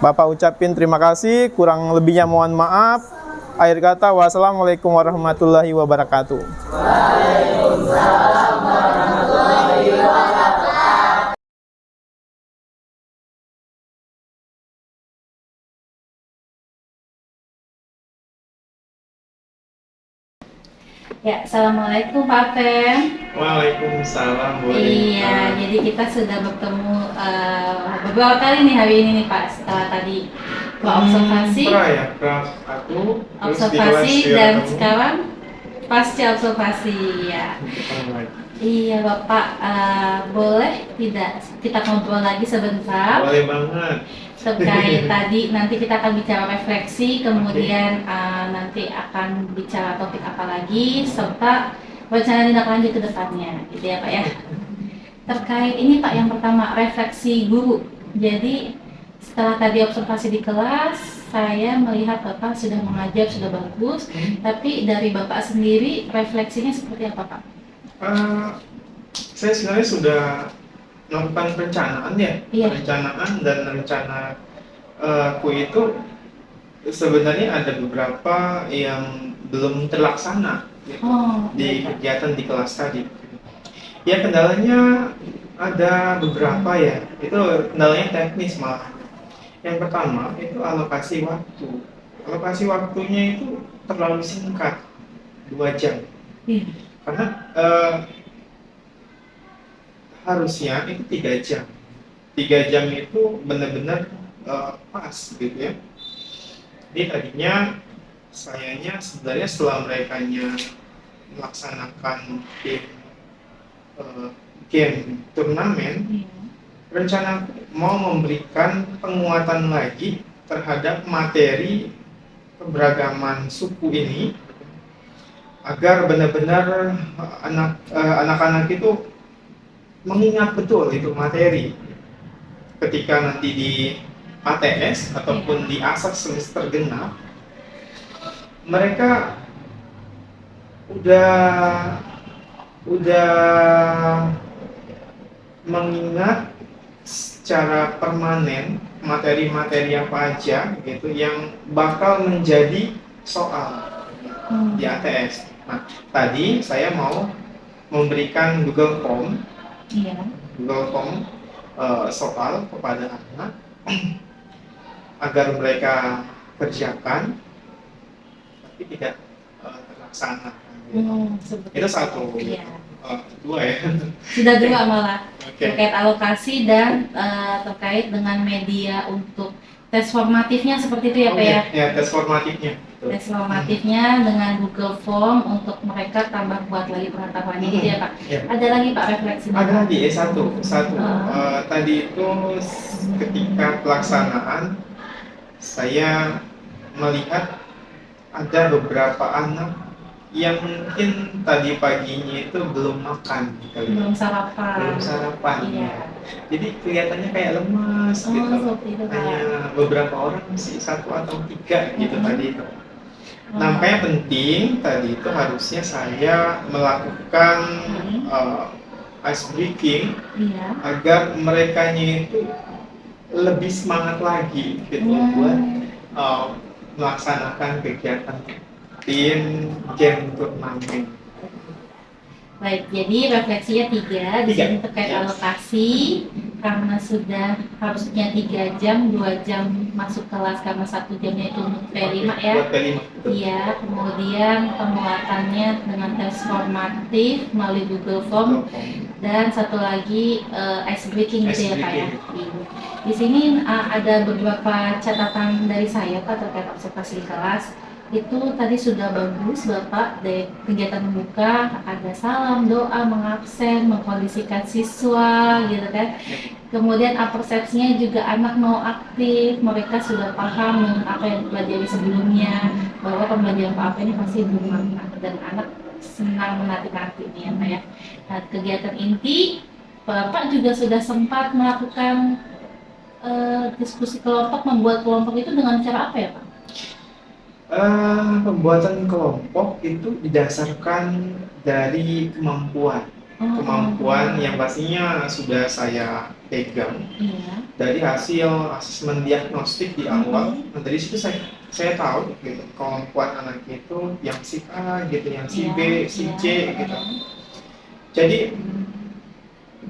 Bapak ucapin terima kasih, kurang lebihnya mohon maaf. Akhir kata, wassalamualaikum warahmatullahi wabarakatuh. Waalaikumsalam warahmatullahi wabarakatuh. Ya, assalamualaikum Pak Fen. Waalaikumsalam. Iya, jadi kita sudah bertemu beberapa kali nih hari ini nih Pak, setelah tadi observasi, Pernah ya, aku observasi dan sekarang pasca observasi ya. Iya Bapak, boleh tidak kita ngobrol lagi sebentar Boleh banget. terkait tadi, nanti kita akan bicara refleksi, kemudian nanti akan bicara topik apa lagi, serta rencana tindak lanjut ke depannya, gitu ya Pak ya. Terkait ini Pak, yang pertama refleksi guru. Jadi setelah tadi observasi di kelas, saya melihat Bapak sudah mengajar, sudah bagus, tapi dari Bapak sendiri refleksinya seperti apa Pak? Saya sebenarnya sudah melakukan perencanaan ya, Iya. perencanaan dan rencana ku itu sebenarnya ada beberapa yang belum terlaksana gitu, di kegiatan di kelas tadi. Ya kendalanya ada beberapa ya, itu kendalanya teknis malah. Yang pertama itu alokasi waktu. Alokasi waktunya itu terlalu singkat, 2 jam. Iya. Karena harusnya itu 3 jam. 3 jam itu benar-benar pas gitu ya. Jadi tadinya sayanya sebenarnya setelah mereka melaksanakan game turnamen, rencana mau memberikan penguatan lagi terhadap materi keberagaman suku ini agar benar-benar anak-anak itu mengingat betul itu materi ketika nanti di ATS ataupun di asas semester genap, mereka udah mengingat secara permanen materi-materi apa aja gitu yang bakal menjadi soal di ATS. Nah, tadi saya mau memberikan Google Form Iya. soal kepada anak agar mereka kerjakan tapi tidak terlaksana. Seperti Itu satu. Iya. Dua ya. Sudah dua malah. Oke. Terkait alokasi dan terkait dengan media untuk tes formatifnya seperti itu ya Pak ya? Ya, tes formatifnya. Betul. Tes formatifnya dengan Google Form untuk mereka tambah kuat lagi pengetahuannya gitu ya Pak? Ya. Ada lagi Pak refleksi? Ada lagi satu. Ah. Tadi itu ketika pelaksanaan saya melihat ada beberapa anak yang mungkin tadi paginya itu belum makan kali. Belum sarapan. Belum sarapan. Iya. Jadi kelihatannya kayak lemas Oh, gitu. seperti itu, Pak. Hanya beberapa orang sih, 1 atau 3 gitu tadi itu. Oh. Nah, makanya penting tadi itu harusnya saya melakukan ice breaking Iya. agar merekanya itu lebih semangat lagi gitu buat melaksanakan kegiatan tim game turnamen. Baik, jadi refleksinya 3 di sini terkait Yes. alokasi karena sudah harusnya 3 jam, 2 jam masuk kelas karena 1 jamnya itu untuk P5 ya. Buat P5, betul. Iya, kemudian penguatannya dengan tes formatif melalui Google Form dan satu lagi ice breaking gitu ya Pak ya. Iya. Di sini ada beberapa catatan dari saya Pak terkait observasi di kelas. Itu tadi sudah bagus Bapak dari kegiatan membuka, ada salam, doa, mengabsen, mengkondisikan siswa gitu kan. Kemudian persepsinya juga anak mau aktif, mereka sudah paham dengan apa yang dipelajari sebelumnya, bahwa pembelajaran Pak ini pasti bermanfaat dan anak senang menanti-nanti nih ya Pak ya. Nah, kegiatan inti Bapak juga sudah sempat melakukan diskusi kelompok, membuat kelompok itu dengan cara apa ya Pak? Pembuatan kelompok itu didasarkan dari kemampuan yang pastinya sudah saya pegang Iya. dari hasil asesmen diagnostik di awal. Nah, dari situ saya tahu gitu kemampuan anak itu yang si A gitu, yang si B, si C gitu. Jadi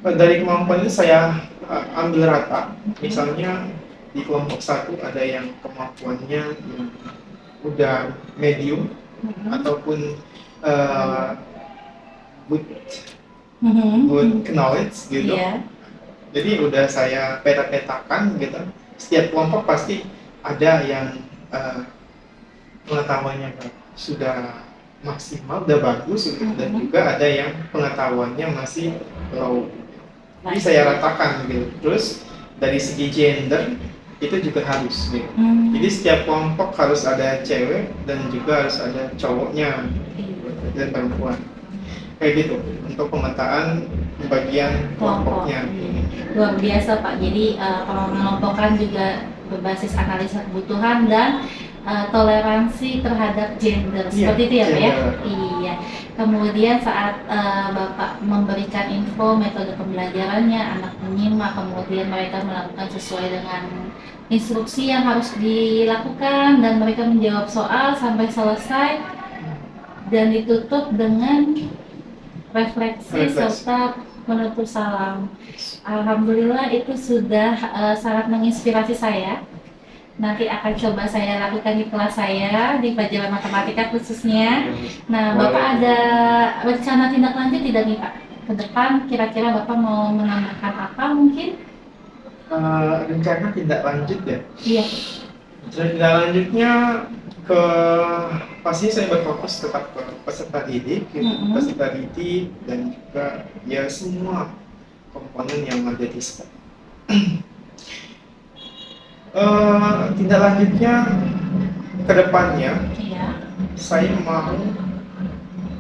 dari kemampuan itu saya ambil rata. Misalnya di kelompok 1 ada yang kemampuannya yang udah medium ataupun good knowledge gitu. Iya. Jadi udah saya peta-petakan gitu. Setiap kelompok pasti ada yang pengetahuannya sudah maksimal, udah bagus gitu. Dan juga ada yang pengetahuannya masih low. Jadi saya ratakan gitu. Terus dari segi gender itu juga harus gitu. Jadi setiap kelompok harus ada cewek dan juga harus ada cowoknya dan perempuan. Kayak gitu untuk pemetaan bagian kelompoknya. Luar biasa Pak. Jadi pengelompokan juga berbasis analisa kebutuhan dan toleransi terhadap gender. Seperti itu ya Pak ya? Iya. Kemudian saat Bapak memberikan info metode pembelajarannya, anak menyimak, kemudian mereka melakukan sesuai dengan instruksi yang harus dilakukan dan mereka menjawab soal sampai selesai dan ditutup dengan refleksi serta menutur salam. Alhamdulillah itu sudah sangat menginspirasi saya. Nanti akan coba saya lakukan di kelas saya di pelajaran matematika khususnya. Nah, Bapak ada rencana tindak lanjut tidak nih Pak? Ke depan kira-kira Bapak mau menambahkan apa mungkin? Rencana tindak lanjut ya? Iya. Tindak lanjutnya pasti saya berfokus tetap ke peserta didik, peserta didik dan juga ya semua komponen yang ada di sekolah. Tindak lanjutnya ke depannya, saya mau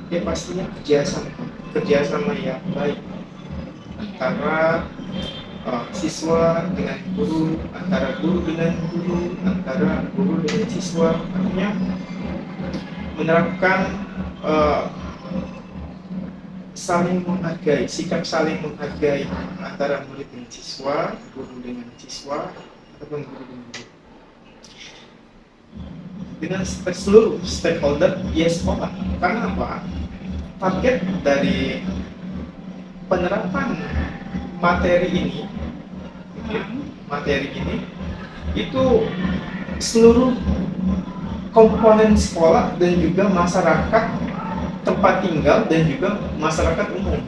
ya pastinya kerjasama yang baik antara siswa dengan guru, antara guru dengan guru, antara guru dengan siswa. Artinya menerapkan saling menghargai, sikap saling menghargai antara murid dengan siswa, guru dengan siswa, ataupun guru dengan guru. Dengan seluruh stakeholder ya sekolah. Karena apa? Target dari penerapan materi ini, itu seluruh komponen sekolah dan juga masyarakat tempat tinggal dan juga masyarakat umum.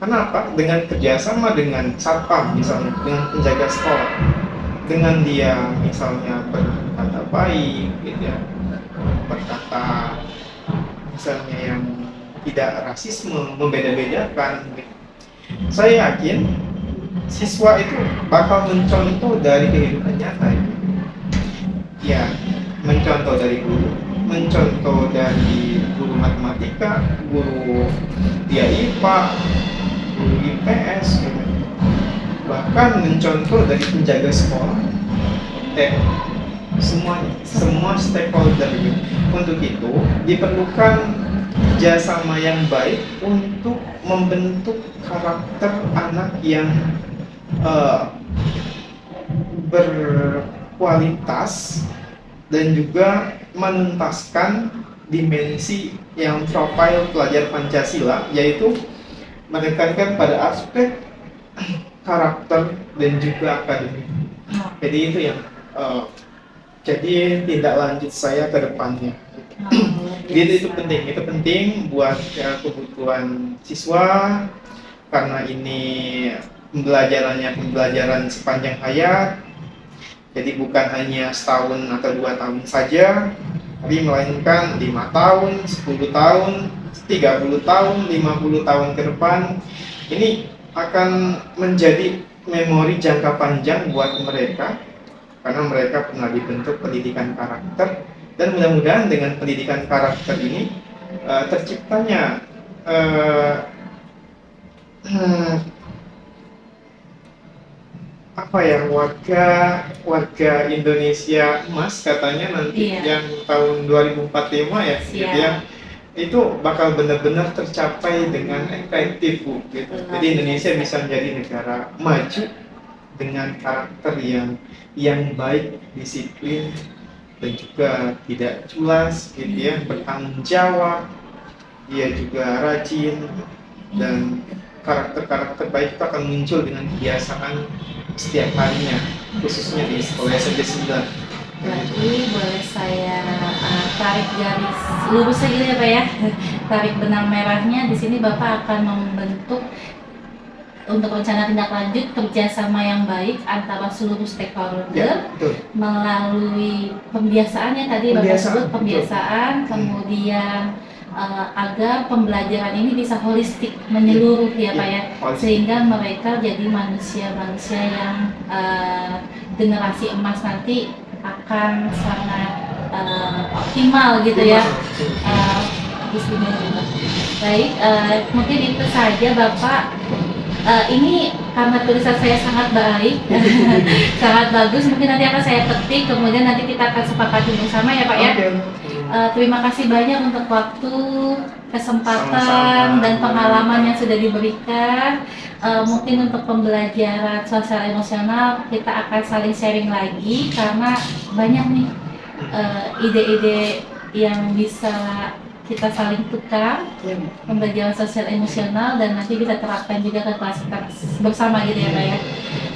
Kenapa? Dengan kerjasama dengan satpam misalnya, dengan penjaga sekolah, dengan dia misalnya berkata baik, gitu ya, berkata misalnya yang tidak rasisme, membeda-bedakan, gitu. Saya yakin siswa itu bakal mencontoh dari kehidupan nyata ya. Ya, mencontoh dari guru, mencontoh dari guru matematika, guru dia IPA, guru IPS, gitu. Bahkan mencontoh dari penjaga sekolah, semua stakeholder gitu. Untuk itu diperlukan kerjasama yang baik untuk membentuk karakter anak yang berkualitas dan juga menuntaskan dimensi yang profil pelajar Pancasila, yaitu menekankan pada aspek karakter dan juga akademik. Jadi itu yang jadi tindak lanjut saya ke depannya. Jadi itu penting buat kebutuhan siswa, karena ini pembelajaran sepanjang hayat. Jadi bukan hanya setahun atau 2 tahun saja, tapi melainkan 5 tahun, 10 tahun, 30 tahun, 50 tahun ke depan. Ini akan menjadi memori jangka panjang buat mereka, karena mereka pernah dibentuk pendidikan karakter, dan mudah-mudahan dengan pendidikan karakter ini terciptanya warga Indonesia emas katanya nanti yang tahun 2045 ya, gitu ya. Itu bakal benar-benar tercapai dengan efektif, Bu, gitu. Jadi Indonesia bisa menjadi negara maju dengan karakter yang baik, disiplin, dan juga tidak culas, gitu ya, bertanggung jawab, dia juga rajin, dan karakter-karakter baik itu akan muncul dengan kebiasaan setiap harinya, khususnya di sekolah SMP 9. Berarti boleh saya tarik garis lurusnya gitu ya Pak ya, tarik benang merahnya di sini Bapak akan membentuk untuk rencana tindak lanjut kerjasama yang baik antara seluruh stakeholder melalui pembiasaannya tadi Bapak sebut pembiasaan, kemudian agar pembelajaran ini bisa holistik, menyeluruh ya Pak ya, sehingga mereka jadi manusia-manusia yang generasi emas nanti akan sangat optimal gitu ya. Baik, mungkin itu saja Bapak. Ini karena tulisan saya sangat baik, sangat bagus, mungkin nanti akan saya ketik, kemudian nanti kita akan sepakati bersama ya Pak ya. Terima kasih banyak untuk waktu, kesempatan, dan pengalaman yang sudah diberikan. Mungkin untuk pembelajaran sosial emosional kita akan saling sharing lagi, karena banyak nih ide-ide yang bisa kita saling tukar, pembelajaran sosial emosional, dan nanti bisa terapkan juga ke kelas bersama gitu ya Pak ya.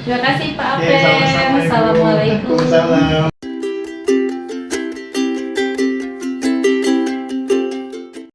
Terima kasih Pak Apen. Assalamualaikum.